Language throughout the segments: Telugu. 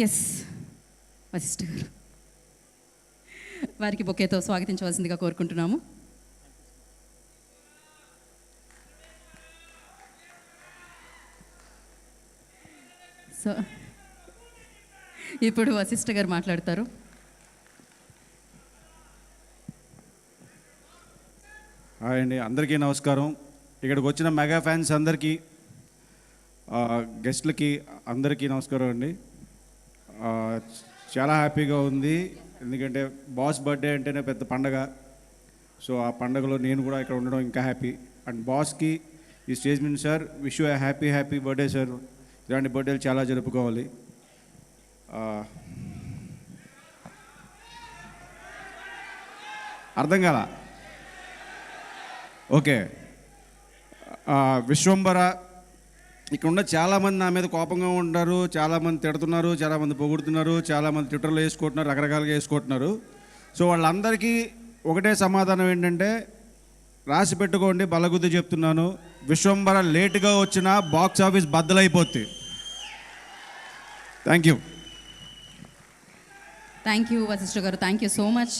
ఎస్ వశిష్ఠ గారు వారికి బొకేతో స్వాగతించవలసిందిగా కోరుకుంటున్నాము. సో ఇప్పుడు వశిష్ఠ గారు మాట్లాడతారు. హాయ్ అండి, అందరికీ నమస్కారం. ఇక్కడికి వచ్చిన మెగా ఫ్యాన్స్ అందరికీ, గెస్ట్లకి అందరికీ నమస్కారం అండి. చాలా హ్యాపీగా ఉంది, ఎందుకంటే బాస్ బర్త్డే అంటేనే పెద్ద పండగ. సో ఆ పండగలో నేను కూడా ఇక్కడ ఉండడం ఇంకా హ్యాపీ. అండ్ బాస్కి ఈ స్టేజ్ మీద sir, wish you happy birthday sir. ఇలాంటి బర్త్డేలు చాలా జరుపుకోవాలి. అర్థం కాల? ఓకే. విశ్వంబర, ఇక్కడ ఉన్న చాలామంది నా మీద కోపంగా ఉంటారు, చాలామంది తిడుతున్నారు, చాలామంది పొగుడుతున్నారు, చాలామంది ట్విట్టర్లో వేసుకుంటున్నారు, రకరకాలుగా వేసుకుంటున్నారు. సో వాళ్ళందరికీ ఒకటే సమాధానం ఏంటంటే, రాసి పెట్టుకోండి, బలగుద్ది చెప్తున్నాను, విశ్వంబర లేటుగా వచ్చిన బాక్స్ ఆఫీస్ బద్దలైపోద్ది. Thank you Vashishta garu, thank you so much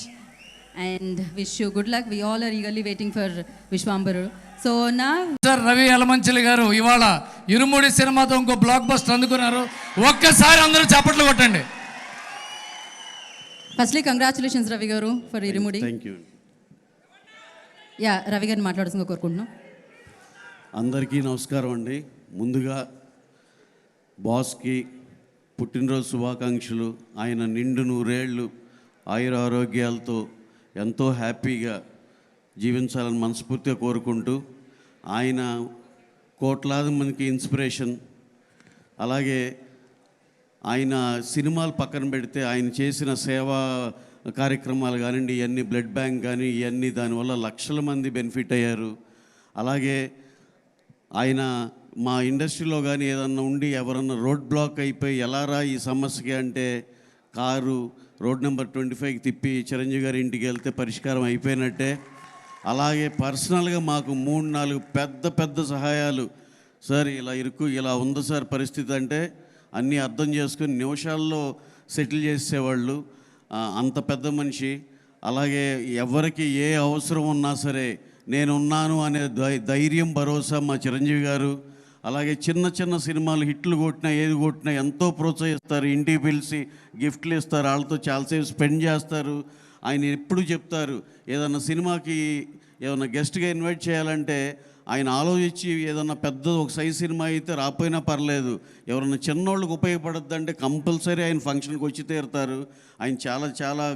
and wish you good luck. We all are eagerly waiting for Vishwambhara. So నా సార్ రవి యలమంచిలి గారు ఇవాళ ఇరుముడి సినిమాతో ఇంకో బ్లాక్ బస్టర్ అందుకున్నారు. ఒక్కసారి అందరూ చప్పట్లు కొట్టండి. ఫస్ట్లీ కంగ్రాచులేషన్స్ రవి గారు for irumudi. Thank you. Yeah, Ravi గారిని మాట్లాడుతుందిగా కోరుకుంటున్నాం. అందరికీ నమస్కారం అండి. ముందుగా బాస్కి పుట్టినరోజు శుభాకాంక్షలు. ఆయన నిండు నూరేళ్ళు ఆయుర ఆరోగ్యాలతో ఎంతో హ్యాపీగా జీవించాలని మనస్ఫూర్తిగా కోరుకుంటూ, ఆయన కోట్లాది మందికి ఇన్స్పిరేషన్. అలాగే ఆయన సినిమాలు పక్కన పెడితే ఆయన చేసిన సేవా కార్యక్రమాలు కానివ్వండి, ఇవన్నీ బ్లడ్ బ్యాంక్ కానీ ఇవన్నీ, దానివల్ల లక్షల మంది బెనిఫిట్ అయ్యారు. అలాగే ఆయన మా ఇండస్ట్రీలో కానీ ఏదన్నా ఉండి ఎవరన్నా రోడ్ బ్లాక్ అయిపోయి ఎలారా ఈ సమస్యకి అంటే, కారు రోడ్ నెంబర్ 25కి తిప్పి చిరంజీవి గారి ఇంటికి వెళ్తే పరిష్కారం అయిపోయినట్టే. అలాగే పర్సనల్గా మాకు 3-4 పెద్ద సహాయాలు. సార్ ఇలా ఉంది సార్ పరిస్థితి అంటే అన్నీ అర్థం చేసుకుని నిమిషాల్లో సెటిల్ చేసేవాళ్ళు. అంత పెద్ద మనిషి. అలాగే ఎవరికి ఏ అవసరం ఉన్నా సరే నేనున్నాను అనే ధైర్యం, భరోసా మా చిరంజీవి గారు. అలాగే చిన్న సినిమాలు హిట్లు కొట్టినా ఏది కొట్టినా ఎంతో ప్రోత్సహిస్తారు, ఇంటికి పిలిచి గిఫ్ట్లు ఇస్తారు, వాళ్ళతో చాలాసేపు స్పెండ్ చేస్తారు. ఆయన ఎప్పుడు చెప్తారు, ఏదన్నా సినిమాకి ఏదన్నా గెస్ట్గా ఇన్వైట్ చేయాలంటే ఆయన ఆలోచించి, ఏదన్నా పెద్ద ఒక సైజ్ సినిమా అయితే రాపోయినా పర్లేదు, ఎవరన్నా చిన్నోళ్ళకి ఉపయోగపడద్దంటే కంపల్సరీ ఆయన ఫంక్షన్కి వచ్చి తీరుతారు. ఆయన చాలా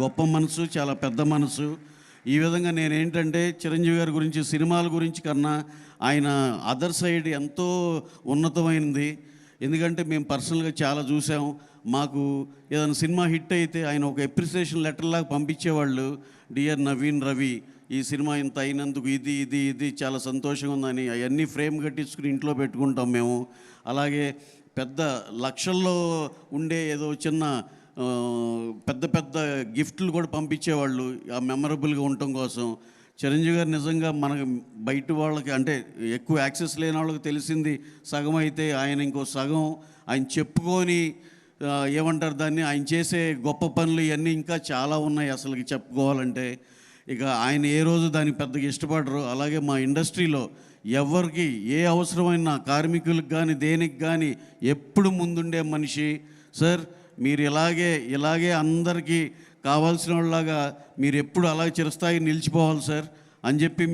గొప్ప మనసు, చాలా పెద్ద మనసు. ఈ విధంగా నేనేంటంటే చిరంజీవి గారి గురించి, సినిమాల గురించి కన్నా ఆయన అదర్ సైడ్ ఎంతో ఉన్నతమైనది. ఎందుకంటే మేము పర్సనల్గా చాలా చూసాం. మాకు ఏదైనా సినిమా హిట్ అయితే ఆయన ఒక అప్రిసియేషన్ లెటర్ లాగా పంపించేవాళ్ళు. డియర్ నవీన్ రవి, ఈ సినిమా ఇంత అయినందుకు ఇది చాలా సంతోషంగా ఉందని అవన్నీ ఫ్రేమ్ కట్టించుకుని ఇంట్లో పెట్టుకుంటాం మేము. అలాగే పెద్ద లక్షల్లో ఉండే ఏదో చిన్న పెద్ద గిఫ్ట్లు కూడా పంపించేవాళ్ళు ఆ మెమరబుల్గా ఉండటం కోసం. చిరంజీవి గారు నిజంగా మనకు బయట వాళ్ళకి, అంటే ఎక్కువ యాక్సెస్ లేని వాళ్ళకి తెలిసింది సగం అయితే, ఆయన ఇంకో సగం ఆయన చెప్పుకొని ఏమంటారు దాన్ని, ఆయన చేసే గొప్ప పనులు ఇవన్నీ ఇంకా చాలా ఉన్నాయి అసలుకి చెప్పుకోవాలంటే. ఇక ఆయన ఏ రోజు దానికి పెద్దగా ఇష్టపడరు. అలాగే మా ఇండస్ట్రీలో ఎవరికి ఏ అవసరమైన కార్మికులకు కానీ దేనికి కానీ ఎప్పుడు ముందుండే మనిషి. సార్ మీరు ఇలాగే అందరికీ కావాల్సిన వాళ్ళలాగా మీరు ఎప్పుడు అలాగే చిరస్థాయి నిలిచిపోవాలి సార్ అని చెప్పి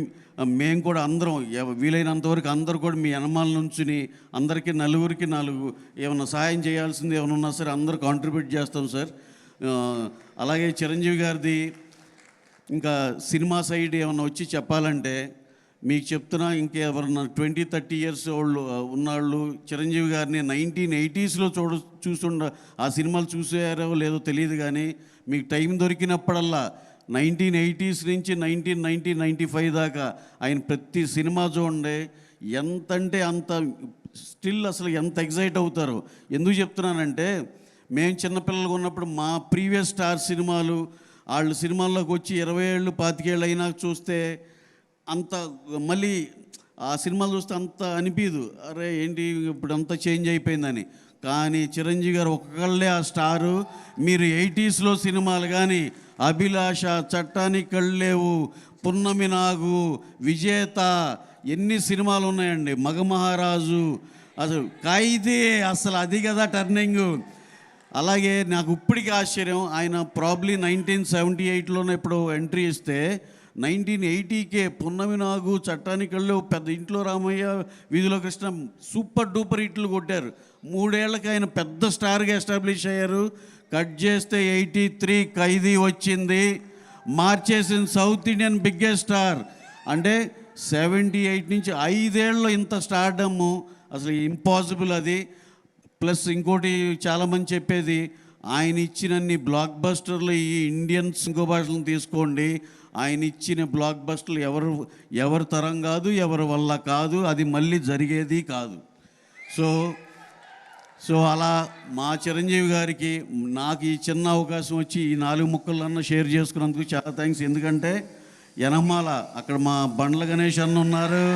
మేము కూడా అందరం వీలైనంతవరకు అందరూ కూడా మీ అనుమాల నుంచుని అందరికీ నలుగురికి 4 ఏమైనా సహాయం చేయాల్సింది ఏమైనా ఉన్నా సరే అందరూ కాంట్రిబ్యూట్ చేస్తాం సార్. అలాగే చిరంజీవి గారిది ఇంకా సినిమా సైడ్ ఏమైనా వచ్చి చెప్పాలంటే మీకు చెప్తున్నా, ఇంకెవరన్నా 20-30 ఇయర్స్ వాళ్ళు ఉన్నవాళ్ళు చిరంజీవి గారిని 1980స్లో చూస్తుండ ఆ సినిమాలు చూసారో లేదో తెలియదు, కానీ మీకు టైం దొరికినప్పుడల్లా 1980s నుంచి 1995 దాకా ఆయన ప్రతి సినిమా చూడండి. ఎంతంటే అంత స్టిల్ అసలు ఎంత ఎగ్జైట్ అవుతారో. ఎందుకు చెప్తున్నానంటే, మేము చిన్నపిల్లలుగా ఉన్నప్పుడు మా ప్రీవియస్ స్టార్ సినిమాలు వాళ్ళు సినిమాల్లోకి వచ్చి 20 ఏళ్ళు 25 ఏళ్ళు అయినా చూస్తే అంత మళ్ళీ ఆ సినిమాలు చూస్తే అంత అనిపించదు, అరే ఏంటి ఇప్పుడు అంతా చేంజ్ అయిపోయిందని. కానీ చిరంజీవి గారు ఒక్కళ్ళే ఆ స్టారు. మీరు 80స్లో సినిమాలు కానీ అభిలాష, చట్టానికి కళ్ళేవు, పున్నమి నాగు, విజేత, ఎన్ని సినిమాలు ఉన్నాయండి, మగమహారాజు, అసలు ఖైదీ, అసలు అది కదా టర్నింగ్. అలాగే నాకు ఇప్పటికీ ఆశ్చర్యం, ఆయన ప్రాబ్లీ 1978లోనే ఇప్పుడు ఎంట్రీ ఇస్తే 1980కే పున్నమి నాగు, చట్టానికి కళ్ళు, పెద్ద ఇంట్లో రామయ్య, వీధిలో కృష్ణ సూపర్ డూపర్ హిట్లు కొట్టారు. 3 ఏళ్ళకి ఆయన పెద్ద స్టార్గా ఎస్టాబ్లిష్ అయ్యారు. కట్ చేస్తే 83 ఖైదీ వచ్చింది, మార్చేసిన సౌత్ ఇండియన్ బిగ్గెస్ట్ స్టార్. అంటే 78 నుంచి 5 ఏళ్ళలో ఇంత స్టార్డమ్ అసలు ఇంపాసిబుల్ అది. ప్లస్ ఇంకోటి చాలామంది చెప్పేది, ఆయన ఇచ్చినన్ని బ్లాక్ బస్టర్లు ఈ ఇండియన్స్ ఇంకో భాషలను తీసుకోండి, ఆయన ఇచ్చిన బ్లాక్ బస్టర్లు ఎవరి తరం కాదు, ఎవరి వల్ల కాదు, అది మళ్ళీ జరిగేది కాదు. సో అలా మా చిరంజీవి గారికి నాకు ఈ చిన్న అవకాశం వచ్చి ఈ 4 ముక్కలన్నా షేర్ చేసుకున్నందుకు చాలా థ్యాంక్స్. ఎందుకంటే యనమాల అక్కడ మా బండ్ల గణేష్ అన్న ఉన్నారు,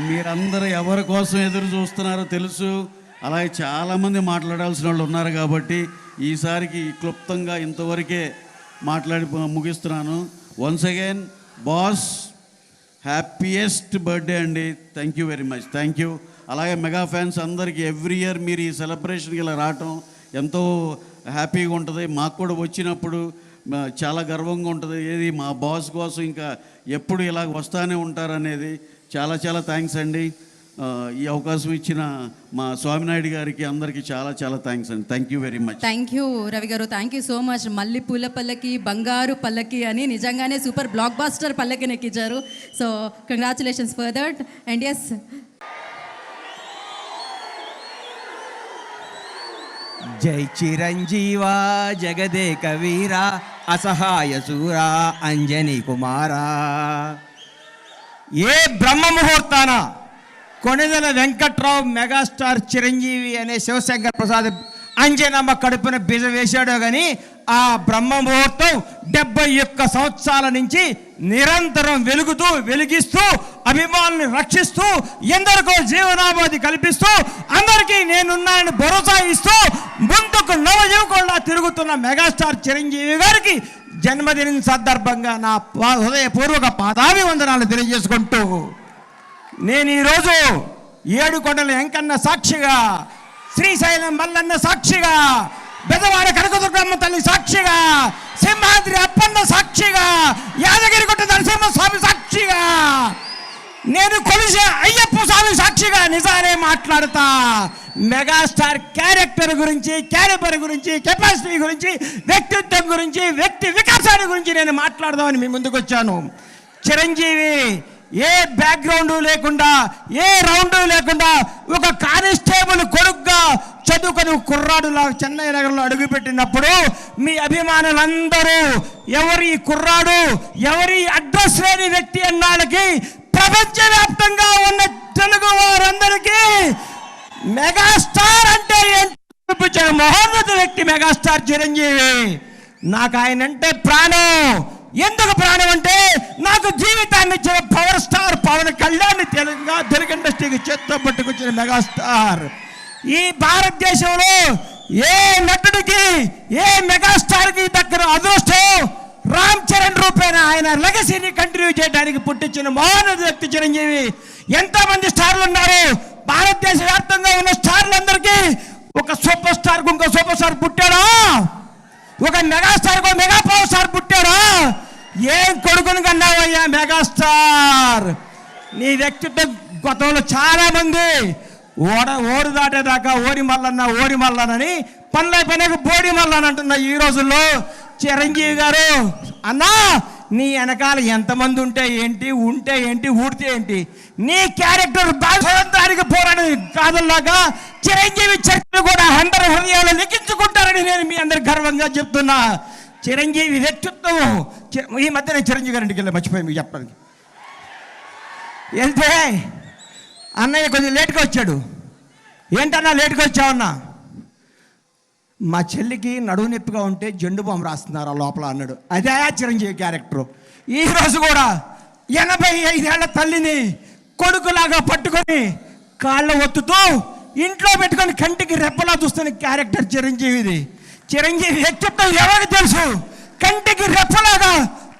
మీరందరూ ఎవరి కోసం ఎదురు చూస్తున్నారో తెలుసు. అలాగే చాలామంది మాట్లాడాల్సిన వాళ్ళు ఉన్నారు కాబట్టి ఈసారికి క్లుప్తంగా ఇంతవరకే మాట్లాడి ముగిస్తున్నాను. Once again boss, happiest birthday అండి. Thank you very much, thank you. అలాగే మెగా ఫ్యాన్స్ అందరికీ ఎవ్రీ ఇయర్ మీరు ఈ సెలబ్రేషన్కి ఇలా రావటం ఎంతో హ్యాపీగా ఉంటుంది. మాకు కూడా వచ్చినప్పుడు చాలా గర్వంగా ఉంటుంది. ఏది మా బాస్ కోసం ఇంకా ఎప్పుడు ఇలా వస్తూనే ఉంటారనేది. చాలా చాలా థ్యాంక్స్ అండి. ఈ అవకాశం ఇచ్చిన మా స్వామినాయుడు గారికి అందరికీ చాలా చాలా థ్యాంక్స్ అండి. Thank you very much. Thank you Ravi గారు, థ్యాంక్ యూ సో మచ్. మళ్ళీ పూల పల్లకి, బంగారు పల్లకి అని నిజంగానే సూపర్ బ్లాక్ బాస్టర్ పల్లకిని ఎక్కించారు. So congratulations for that. And yes, జై చిరంజీవా జగదేక వీరా అసహాయ సూరా అంజనీ కుమారా. ఏ బ్రహ్మ ముహూర్తాన కొణిదెల వెంకట్రావు మెగాస్టార్ చిరంజీవి అనే శివశంకర్ ప్రసాద్ అంజనమ్మ కడుపున బీజ వేశాడో కానీ ఆ బ్రహ్మ ముహూర్తం 71 సంవత్సరాల నుంచి నిరంతరం వెలిగిస్తూ అభిమానుల్ని రక్షిస్తూ ఎందరికో జీవనాభాది కల్పిస్తూ అందరికీ నేనున్నానని భరోసా ఇస్తూ ముందుకు నవయువకుల్లా తిరుగుతున్న మెగాస్టార్ చిరంజీవి గారికి జన్మదిన సందర్భంగా నా హృదయపూర్వక పాదాభివందనాలు తెలియజేసుకుంటూ నేను ఈరోజు ఏడుకొండల వెంకన్న సాక్షిగా, శ్రీశైలం మల్లన్న సాక్షిగా, బెదవాడ కనకదుర్గమ్మ తల్లి సాక్షిగా, సింహాద్రి అప్పన్న సాక్షిగా, యాదగిరిగుట్ట నరసింహస్వామి సాక్షిగా, నేను కొలిసే అయ్యప్ప స్వామి సాక్షిగా నిజాలే మాట్లాడతా. మెగాస్టార్ క్యారెక్టర్ గురించి, క్యారెక్టర్ గురించి, కెపాసిటీ గురించి, వ్యక్తిత్వం గురించి, వ్యక్తి వికాసాన్ని గురించి నేను మాట్లాడదామని మీ ముందుకు వచ్చాను. చిరంజీవి ఏ బ్యాక్గ్రౌండ్ లేకుండా, ఏ రౌండ్ లేకుండా ఒక కానిస్టేబుల్ కొడుకుగా చదువుకొని కుర్రాడులా చెన్నై నగరంలో అడుగుపెట్టినప్పుడు మీ అభిమానులందరూ ఎవరి కుర్రాడు, ఎవరి అడ్రస్ లేని వ్యక్తి అన్నాళ్ళకి ప్రపంచవ్యాప్తంగా ఉన్న తెలుగు వారందరికీ మెగాస్టార్ అంటే ఏంటో మహోన్నత వ్యక్తి మెగాస్టార్ చిరంజీవి. నాకు ఆయన అంటే ప్రాణం. ఎందుకు ప్రాణం అంటే నాకు జీవితాన్ని ఇచ్చిన పవర్ స్టార్ పవన్ కళ్యాణ్ తెలుగు ఇండస్ట్రీకి చేత్తో పట్టుకొచ్చిన మెగాస్టార్. ఈ భారతదేశంలో ఏ నటుడికి, ఏ మెగాస్టార్కి దగ్గర అదృష్టం రామ్ చరణ్ రూపేణ ఆయన లెగసీని కంటిన్యూ చేయడానికి పుట్టించిన మహోన్నత వ్యక్తి చిరంజీవి. ఎంతోమంది స్టార్లు ఉన్నారు భారతదేశ వ్యాప్తంగా ఉన్న స్టార్లందరికీ. ఒక సూపర్ స్టార్కు ఇంకో సూపర్ స్టార్ పుట్టాడా? ఒక మెగాస్టార్కు మెగా పవర్ స్టార్ పుట్టాడా? ఏం కొడుకుని కన్నావయ్యా మెగాస్టార్. నీ వ్యక్తిత్వం గతంలో చాలామంది ఓడు దాటేదాకా ఓడి మల్లనని పనులైపోయినాక బోడి మల్లన్ అంటున్నా. ఈ రోజుల్లో చిరంజీవి గారు అన్నా నీ వెనకాల ఎంతమంది ఉంటే ఏంటి, ఊడితే ఏంటి, నీ క్యారెక్టర్ స్వతంత్రానికి పోరాడి కాదులాగా చిరంజీవి చరిత్ర కూడా 100 హృదయాలు లిఖించుకుంటారని నేను మీ అందరికి గర్వంగా చెప్తున్నా. చిరంజీవి వ్యక్తిత్వం. ఈ మధ్య నేను చిరంజీవి గారింటికి వెళ్ళి మర్చిపోయి మీకు చెప్పడానికి వెళ్తే అన్నయ్య కొంచెం లేట్గా వచ్చాడు. ఏంటన్నా లేట్గా వచ్చావన్నా? మా చెల్లికి నడువు నొప్పిగా ఉంటే జెండు బాంబు రాస్తున్నారు ఆ లోపల అన్నాడు. అదే చిరంజీవి క్యారెక్టరు. ఈరోజు కూడా 85 ఏళ్ల తల్లిని కొడుకులాగా పట్టుకొని కాళ్ళ ఒత్తుతూ ఇంట్లో పెట్టుకొని కంటికి రెప్పలా చూస్తున్న క్యారెక్టర్ చిరంజీవిది. చిరంజీవి వ్యక్తిత్వం ఎవరికి తెలుసు? కంటికి రెప్పలాగా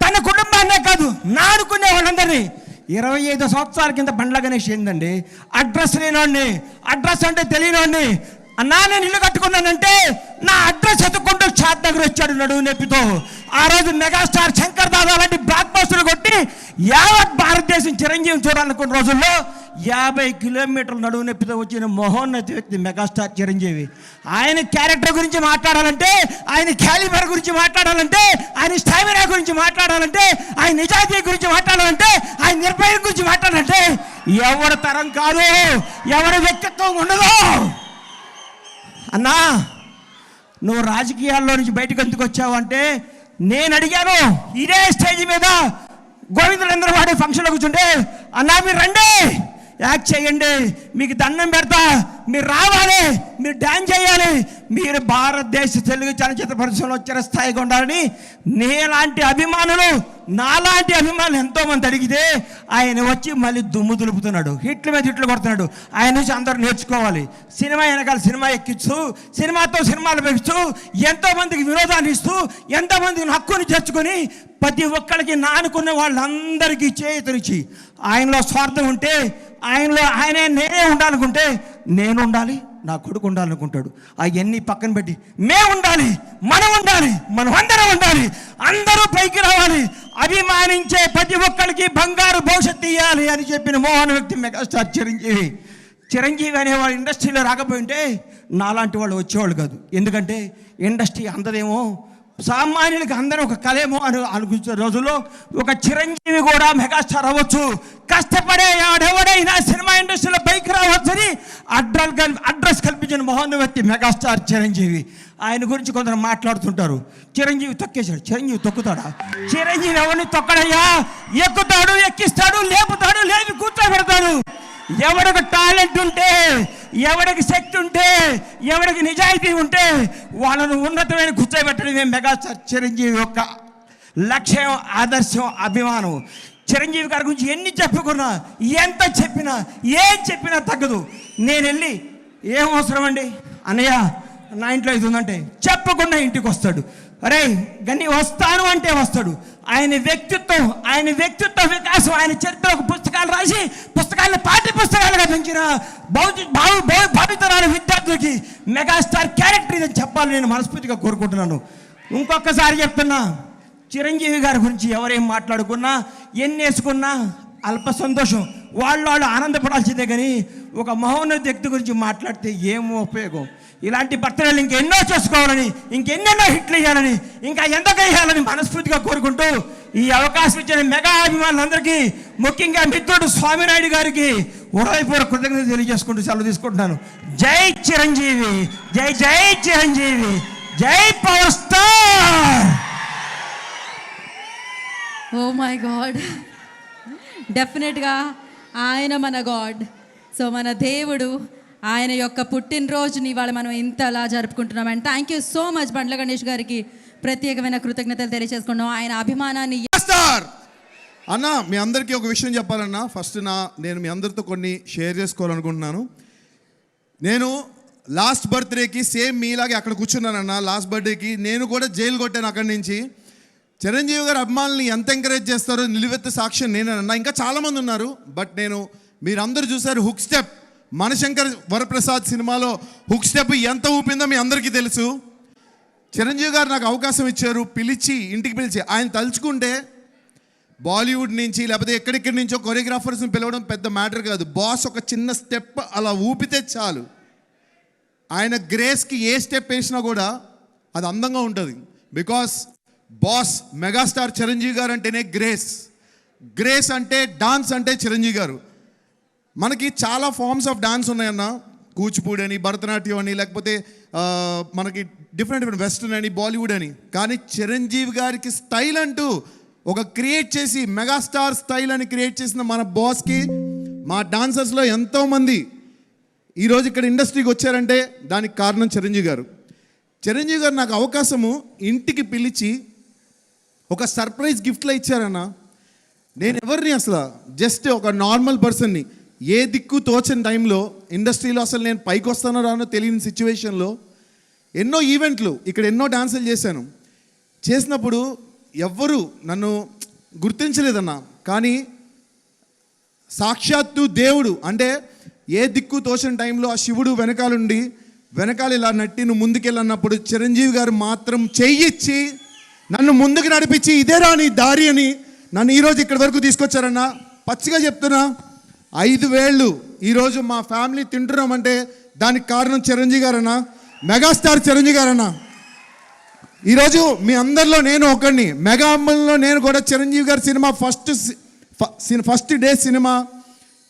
తన కుటుంబాన్నే కాదు నాడుకునే వాళ్ళందరినీ. 25 సంవత్సరాల కింద బండ్ల గణేష్ ఏందండి, అడ్రస్ లేనోడిని, అడ్రస్ అంటే తెలియనోడిని. అన్నా నేను ఇల్లు కట్టుకున్నానంటే నా అడ్రస్ ఎత్తుకుంటూ షాద్ నగర్ వచ్చాడు నడువు నొప్పితో. ఆ రోజు మెగాస్టార్ శంకర్ దాదా లాంటి బ్లాక్ బస్టర్లు కొట్టి యావత్ భారతదేశం చిరంజీవిని చూడాలనుకున్న రోజుల్లో 50 కిలోమీటర్ల నడువు నొప్పితో వచ్చిన మహోన్నత వ్యక్తి మెగాస్టార్ చిరంజీవి. ఆయన క్యారెక్టర్ గురించి మాట్లాడాలంటే, ఆయన క్యాలిబర్ గురించి మాట్లాడాలంటే, ఆయన స్టామినా గురించి మాట్లాడాలంటే, ఆయన నిజాయితీ గురించి మాట్లాడాలంటే, ఆయన నిర్భయం గురించి మాట్లాడాలంటే ఎవరి తరం కాదు, ఎవరి వ్యక్తిత్వం ఉండదు. అన్నా నువ్వు రాజకీయాల్లో నుంచి బయటకు ఎందుకు వచ్చావు అంటే, నేను అడిగాను ఇదే స్టేజ్ మీద గోవిందరందరూ వాడే ఫంక్షన్లో కూర్చుంటే, అన్నా మీరు రండి యాక్ట్ చేయండి, మీకు దండం పెడతా, మీరు రావాలి, మీరు డ్యాన్స్ చేయాలి, మీరు భారతదేశ తెలుగు చలనచిత్ర పరిశ్రమలో వచ్చిన స్థాయిగా ఉండాలని నేలాంటి అభిమానులు, నాలాంటి అభిమానులు ఎంతోమంది అడిగితే ఆయన వచ్చి మళ్ళీ దుమ్ము దులుపుతున్నాడు, హిట్ల మీద హిట్లు కొడుతున్నాడు. ఆయన నుంచి అందరూ నేర్చుకోవాలి. సినిమా వెనకాల సినిమా ఎక్కిస్తూ, సినిమాతో సినిమాలు పెంచుతూ, ఎంతోమందికి వినోదాన్ని ఇస్తూ, ఎంతోమందికి హక్కుని చేర్చుకొని ప్రతి ఒక్కరికి నానుకున్న వాళ్ళందరికీ చేతునిచ్చి, ఆయనలో స్వార్థం ఉంటే ఆయనే నేనే ఉండాలనుకుంటే నేను ఉండాలి, నా కొడుకు ఉండాలనుకుంటాడు. అవన్నీ పక్కన పెట్టి మేము ఉండాలి, మనం ఉండాలి, మనం అందరం ఉండాలి, అందరూ పైకి రావాలి, అభిమానించే ప్రతి ఒక్కరికి బంగారు భవిష్యత్తు ఇవ్వాలి అని చెప్పిన మోహన వ్యక్తి మెగాస్టార్ చిరంజీవి. చిరంజీవి అనేవాళ్ళు ఇండస్ట్రీలో రాకపోయింటే నాలాంటి వాళ్ళు వచ్చేవాళ్ళు కాదు. ఎందుకంటే ఇండస్ట్రీ అందదేమో, సామాన్యులకి అందరూ ఒక కళేమో అని అనుకునే రోజుల్లో ఒక చిరంజీవి కూడా మెగాస్టార్ అవ్వచ్చు, కష్టపడే ఎవడైనా సినిమా ఇండస్ట్రీలో పైకి రావచ్చని అడ్రస్ కల్పించిన మహోన్నత వ్యక్తి మెగాస్టార్ చిరంజీవి. ఆయన గురించి కొందరు మాట్లాడుతుంటారు, చిరంజీవి తొక్కేశాడు. చిరంజీవి తొక్కుతాడా? చిరంజీవి ఎవరిని తొక్కడయ్యా? ఎక్కుతాడు, ఎక్కిస్తాడు, లేపుతాడు, లేపి కూర్చోబెడతాడు. ఎవడికి టాలెంట్ ఉంటే, ఎవడికి శక్తి ఉంటే, ఎవడికి నిజాయితీ ఉంటే వాళ్ళను ఉన్నతమైన కూర్చోబెట్టడమే మెగాస్టార్ చిరంజీవి యొక్క లక్ష్యం, ఆదర్శం, అభిమానం. చిరంజీవి గారి గురించి ఎన్ని చెప్పుకున్నా, ఎంత చెప్పినా, ఏం చెప్పినా తగ్గదు. నేను వెళ్ళి ఏం అవసరం అండి అన్నయ్య నా ఇంట్లో ఇది ఉందంటే చెప్పకుండా ఇంటికి వస్తాడు. అరే గని వస్తాను అంటే వస్తాడు. ఆయన వ్యక్తిత్వ వికాసం, ఆయన చరిత్ర పుస్తకాలు రాసి పుస్తకాలను పాఠ్య పుస్తకాలుగా పెంచిన భావితరాల విద్యార్థులకి మెగాస్టార్ క్యారెక్టర్ ఇదని చెప్పాలని నేను మనస్ఫూర్తిగా కోరుకుంటున్నాను. ఇంకొకసారి చెప్తున్నా, చిరంజీవి గారి గురించి ఎవరేం మాట్లాడుకున్నా, ఎన్ని వేసుకున్నా అల్ప సంతోషం, వాళ్ళు ఆనందపడాల్సిందే. కానీ ఒక మహోన్నత వ్యక్తి గురించి మాట్లాడితే ఏమో ఉపయోగం? ఇలాంటి బర్త్డేలు ఇంకెన్నో చేసుకోవాలని, ఇంకెన్నెన్నో హిట్లు వేయాలని, ఇంకా ఎంతగా వేయాలని మనస్ఫూర్తిగా కోరుకుంటూ ఈ అవకాశం ఇచ్చిన మెగా అభిమానులందరికీ, ముఖ్యంగా మిత్రుడు స్వామినాయుడు గారికి హృదయపూర్వక కృతజ్ఞతలు తెలియజేసుకుంటూ సెలవు తీసుకుంటున్నాను. జై చిరంజీవి, జై జై చిరంజీవి, జై power star. Oh my god, డెఫినెట్గా ఆయన మన గాడ్. సో మన దేవుడు, ఆయన యొక్క పుట్టినరోజుని ఇవాళ మనం ఇంతలా జరుపుకుంటున్నాం. And thank you so much Bandla Ganesh గారికి ప్రత్యేకమైన కృతజ్ఞతలు తెలియజేసుకున్నాం. ఆయన అభిమానాన్ని అన్న మీ అందరికీ ఒక విషయం చెప్పాలన్నా. ఫస్ట్ నేను మీ అందరితో కొన్ని షేర్ చేసుకోవాలనుకుంటున్నాను. నేను లాస్ట్ బర్త్డేకి సేమ్ మీలాగే అక్కడ కూర్చున్నానన్న. లాస్ట్ బర్త్డేకి నేను కూడా జైలు కొట్టాను అక్కడి నుంచి. చిరంజీవి గారు అభిమానుల్ని ఎంత ఎంకరేజ్ చేస్తారో నిలువెత్త సాక్ష్యం నేనన్నా. ఇంకా చాలామంది ఉన్నారు, బట్ మీరందరూ చూసారు హుక్ స్టెప్, మనశంకర్ వరప్రసాద్ సినిమాలో హుక్ స్టెప్ ఎంత ఊపిందో మీ అందరికీ తెలుసు. చిరంజీవి గారు నాకు అవకాశం ఇచ్చారు, ఇంటికి పిలిచి. ఆయన తలుచుకుంటే బాలీవుడ్ నుంచి లేకపోతే ఎక్కడెక్కడి నుంచో కొరియోగ్రాఫర్స్ని పిలవడం పెద్ద మ్యాటర్ కాదు. బాస్ ఒక చిన్న స్టెప్ అలా ఊపితే చాలు, ఆయన గ్రేస్కి ఏ స్టెప్ వేసినా కూడా అది అందంగా ఉంటుంది. బికాస్ బాస్ మెగాస్టార్ చిరంజీవి గారు అంటేనే గ్రేస్ అంటే డాన్స్ అంటే చిరంజీవి గారు. మనకి చాలా ఫార్మ్స్ ఆఫ్ డాన్స్ ఉన్నాయన్న, కూచిపూడి అని, భరతనాట్యం అని, లేకపోతే మనకి డిఫరెంట్ వెస్ట్రన్ అని, బాలీవుడ్ అని. కానీ చిరంజీవి గారికి స్టైల్ అంటూ ఒక క్రియేట్ చేసి, మెగాస్టార్ స్టైల్ అని క్రియేట్ చేసిన మన బాస్కి మా డాన్సర్స్లో ఎంతోమంది ఈరోజు ఇక్కడ ఇండస్ట్రీకి వచ్చారంటే దానికి కారణం చిరంజీవి గారు. చిరంజీవి గారు నాకు అవకాశము ఇంటికి పిలిచి ఒక సర్ప్రైజ్ గిఫ్ట్లో ఇచ్చారన్న. నేను ఎవరిని అసలు జస్ట్ ఒక నార్మల్ పర్సన్ని ఏ దిక్కు తోచని టైంలో ఇండస్ట్రీలో అసలు నేను పైకి వస్తానో రానో తెలియని సిచ్యువేషన్లో ఎన్నో ఈవెంట్లు ఇక్కడ ఎన్నో డాన్సులు చేసినప్పుడు ఎవ్వరూ నన్ను గుర్తించలేదన్నా. కానీ సాక్షాత్తు దేవుడు అంటే ఏ దిక్కు తోచని టైంలో ఆ శివుడు వెనకాల ఇలా నట్టి నువ్వు ముందుకెళ్ళన్నప్పుడు చిరంజీవి గారు మాత్రం చెయ్యిచ్చి నన్ను ముందుకు నడిపించి ఇదేరా నీ దారి అని నన్ను ఈరోజు ఇక్కడి వరకు తీసుకొచ్చారన్నా. పచ్చిగా చెప్తున్నా, 5 వేళ్ళు ఈరోజు మా ఫ్యామిలీ తింటున్నామంటే దానికి కారణం చిరంజీవి గారన్నా, మెగాస్టార్ చిరంజీవి గారన్నా. ఈరోజు మీ అందరిలో నేను ఒకడిని, మెగా అమ్మల్లో నేను కూడా చిరంజీవి గారి సినిమా ఫస్ట్ డే సినిమా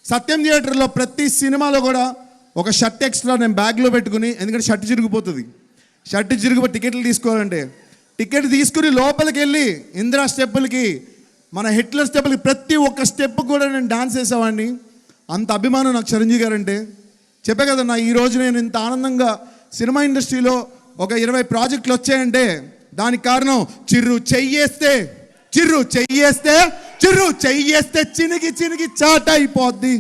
సత్యం థియేటర్లో ప్రతి సినిమాలో కూడా ఒక షర్ట్ ఎక్స్ట్రా నేను బ్యాగ్లో పెట్టుకుని, ఎందుకంటే షర్ట్ చిరిగిపోతుంది, టికెట్లు తీసుకోవాలంటే టికెట్ తీసుకుని లోపలికి వెళ్ళి ఇందిరా స్టెప్పులకి మన హిట్లర్ స్టెప్పులకి ప్రతి ఒక్క స్టెప్ కూడా నేను డాన్స్ చేసేవాడిని. అంత అభిమానం నాకు చిరంజీవి గారు అంటే. చెప్పే కదన్నా, ఈరోజు నేను ఇంత ఆనందంగా సినిమా ఇండస్ట్రీలో ఒక 20 ప్రాజెక్టులు వచ్చాయంటే దానికి కారణం చిర్రు చెయ్యేస్తే చినిగి చాట అయిపోద్ది.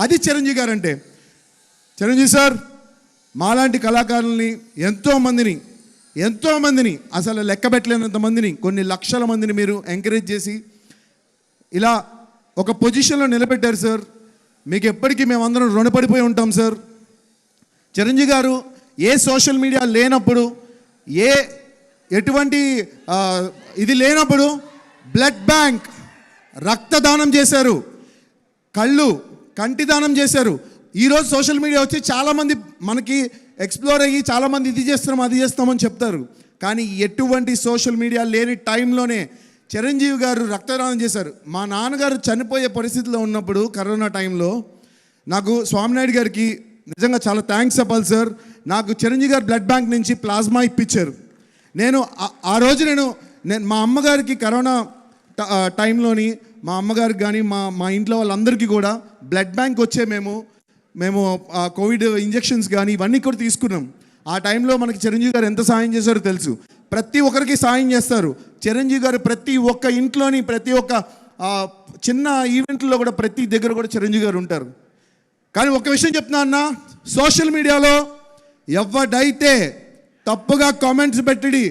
అది చిరంజీవి గారు అంటే. చిరంజీవి సార్ మాలాంటి కళాకారుల్ని ఎంతోమందిని అసలు లెక్క పెట్టలేనంత మందిని, కొన్ని లక్షల మందిని మీరు ఎంకరేజ్ చేసి ఇలా ఒక పొజిషన్లో నిలబెట్టారు సార్. మీకు ఎప్పటికీ మేమందరం రుణపడిపోయి ఉంటాం సార్. చిరంజీవి గారు ఏ సోషల్ మీడియా లేనప్పుడు, ఎటువంటి ఇది లేనప్పుడు బ్లడ్ బ్యాంక్ రక్తదానం చేశారు, కంటి దానం చేశారు. ఈరోజు సోషల్ మీడియా వచ్చి చాలామంది మనకి ఎక్స్ప్లోర్ అయ్యి చాలామంది ఇది చేస్తున్నాం అది చేస్తామని చెప్తారు. కానీ ఎటువంటి సోషల్ మీడియా లేని టైంలోనే చిరంజీవి గారు రక్తదానం చేశారు. మా నాన్నగారు చనిపోయే పరిస్థితిలో ఉన్నప్పుడు కరోనా టైంలో నాకు స్వామినాయుడు గారికి నిజంగా చాలా థ్యాంక్స్ చెప్పాలి సార్. నాకు చిరంజీవి గారు బ్లడ్ బ్యాంక్ నుంచి ప్లాస్మా ఇప్పించారు. నేను ఆ రోజు నేను మా అమ్మగారికి కరోనా టైంలోని మా అమ్మగారికి కానీ మా ఇంట్లో వాళ్ళందరికీ కూడా బ్లడ్ బ్యాంక్ వచ్చే మేము కోవిడ్ ఇంజెక్షన్స్ కానీ ఇవన్నీ కూడా తీసుకున్నాం. ఆ టైంలో మనకి చిరంజీవి గారు ఎంత సాయం చేశారో తెలుసు. ప్రతి ఒక్కరికి సాయం చేస్తారు చిరంజీవి గారు. ప్రతి ఒక్క ఇంట్లోని ప్రతి ఒక్క చిన్న ఈవెంట్లో కూడా ప్రతి దగ్గర కూడా చిరంజీవి గారు ఉంటారు. కానీ ఒక విషయం చెప్తున్నా అన్న, సోషల్ మీడియాలో ఎవడైతే తప్పుగా కామెంట్స్ పెట్టి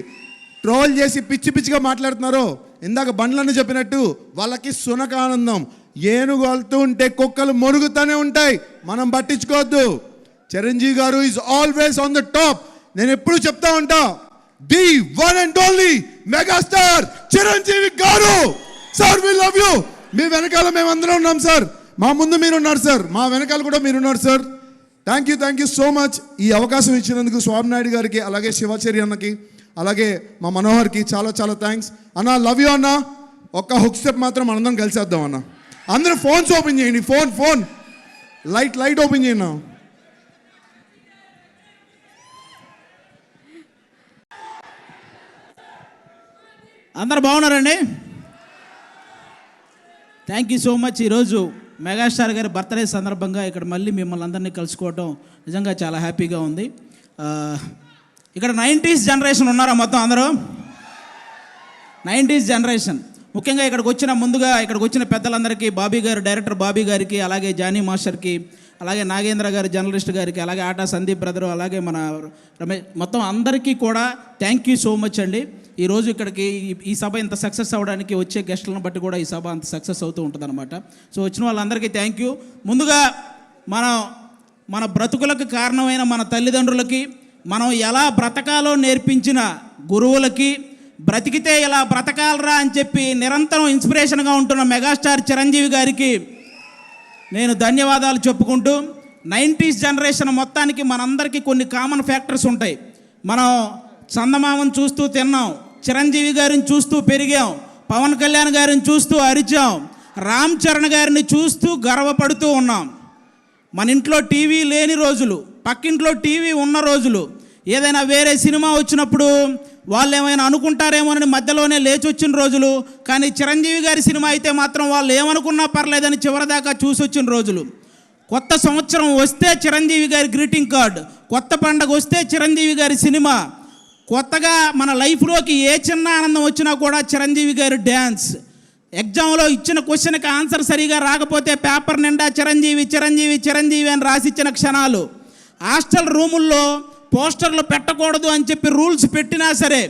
ట్రోల్ చేసి పిచ్చిగా మాట్లాడుతున్నారో, ఇందాక బండ్లన్న చెప్పినట్టు వాళ్ళకి సునకానందం. ఏనుగు వెళ్తూ ఉంటే కుక్కలు మొరుగుతూనే ఉంటాయి, మనం పట్టించుకోవద్దు. Chiranjeevi garu is always on the top. నేను ఎప్పుడు చెప్తా ఉంటా, the one and only megastar Chiranjeevi garu. Sir we love you. మీ వెనకాల మేమందరం ఉన్నాం సార్. మా ముందు మీరున్నారు సార్, మా వెనకాల కూడా మీరున్నారు sir. Thank you so much. ఈ అవకాశం ఇచ్చినందుకు స్వామినాయుడు గారికి, అలాగే శివాచారి అన్నకి, అలాగే మా మనోహర్కి చాలా థ్యాంక్స్ అన్న. లవ్ యూ అన్న. ఒక్క హుక్ స్టెప్ మాత్రం మనందరం కలిసేద్దాం అన్న. అందరూ ఫోన్స్ ఓపెన్ చేయండి. ఫోన్ లైట్ ఓపెన్ చేయండి. అందరు బాగున్నారండి? Thank you so much. ఈరోజు మెగాస్టార్ గారి బర్త్డే సందర్భంగా ఇక్కడ మళ్ళీ మిమ్మల్ని అందరినీ కలుసుకోవటం నిజంగా చాలా హ్యాపీగా ఉంది. ఇక్కడ 90s జనరేషన్ ఉన్నారా మొత్తం అందరూ? 90s జనరేషన్ ముఖ్యంగా ఇక్కడికి వచ్చిన పెద్దలందరికీ, బాబీ గారు, డైరెక్టర్ బాబీ గారికి, అలాగే జానీ మాస్టర్కి, అలాగే నాగేంద్ర గారు జర్నలిస్ట్ గారికి, అలాగే ఆటా సందీప్ బ్రదరు, అలాగే మన రమేష్, మొత్తం అందరికీ కూడా థ్యాంక్ యూ సో మచ్ అండి. ఈరోజు ఇక్కడికి ఈ సభ ఇంత సక్సెస్ అవ్వడానికి వచ్చే గెస్టులను బట్టి కూడా ఈ సభ అంత సక్సెస్ అవుతూ ఉంటుంది అనమాట. సో వచ్చిన వాళ్ళందరికీ థ్యాంక్ యూ. ముందుగా మన బ్రతుకులకు కారణమైన మన తల్లిదండ్రులకి, మనం ఎలా బ్రతకాలో నేర్పించిన గురువులకి, బ్రతికితే ఇలా బ్రతకాలరా అని చెప్పి నిరంతరం ఇన్స్పిరేషన్గా ఉంటున్న మెగాస్టార్ చిరంజీవి గారికి నేను ధన్యవాదాలు చెప్పుకుంటూ, 90s జనరేషన్ మొత్తానికి మనందరికీ కొన్ని కామన్ ఫ్యాక్టర్స్ ఉంటాయి. మనం చందమామను చూస్తూ తిన్నాం, చిరంజీవి గారిని చూస్తూ పెరిగాం, పవన్ కళ్యాణ్ గారిని చూస్తూ అరిచాం, రామ్ చరణ్ గారిని చూస్తూ గర్వపడుతూ ఉన్నాం. మన ఇంట్లో టీవీ లేని రోజులు, పక్కింట్లో టీవీ ఉన్న రోజులు, ఏదైనా వేరే సినిమా వచ్చినప్పుడు వాళ్ళు ఏమైనా అనుకుంటారేమోనని మధ్యలోనే లేచి వచ్చిన రోజులు, కానీ చిరంజీవి గారి సినిమా అయితే మాత్రం వాళ్ళు ఏమనుకున్నా పర్లేదని చివరిదాకా చూసి వచ్చిన రోజులు. కొత్త సంవత్సరం వస్తే చిరంజీవి గారి గ్రీటింగ్ కార్డ్, కొత్త పండగ వస్తే చిరంజీవి గారి సినిమా, కొత్తగా మన లైఫ్లోకి ఏ చిన్న ఆనందం వచ్చినా కూడా చిరంజీవి గారి డ్యాన్స్. ఎగ్జామ్లో ఇచ్చిన క్వశ్చన్కి ఆన్సర్ సరిగా రాకపోతే పేపర్ నిండా చిరంజీవి చిరంజీవి చిరంజీవి అని రాసిచ్చిన క్షణాలు. హాస్టల్ రూముల్లో పోస్టర్లు పెట్టకూడదు అని చెప్పి రూల్స్ పెట్టినా సరే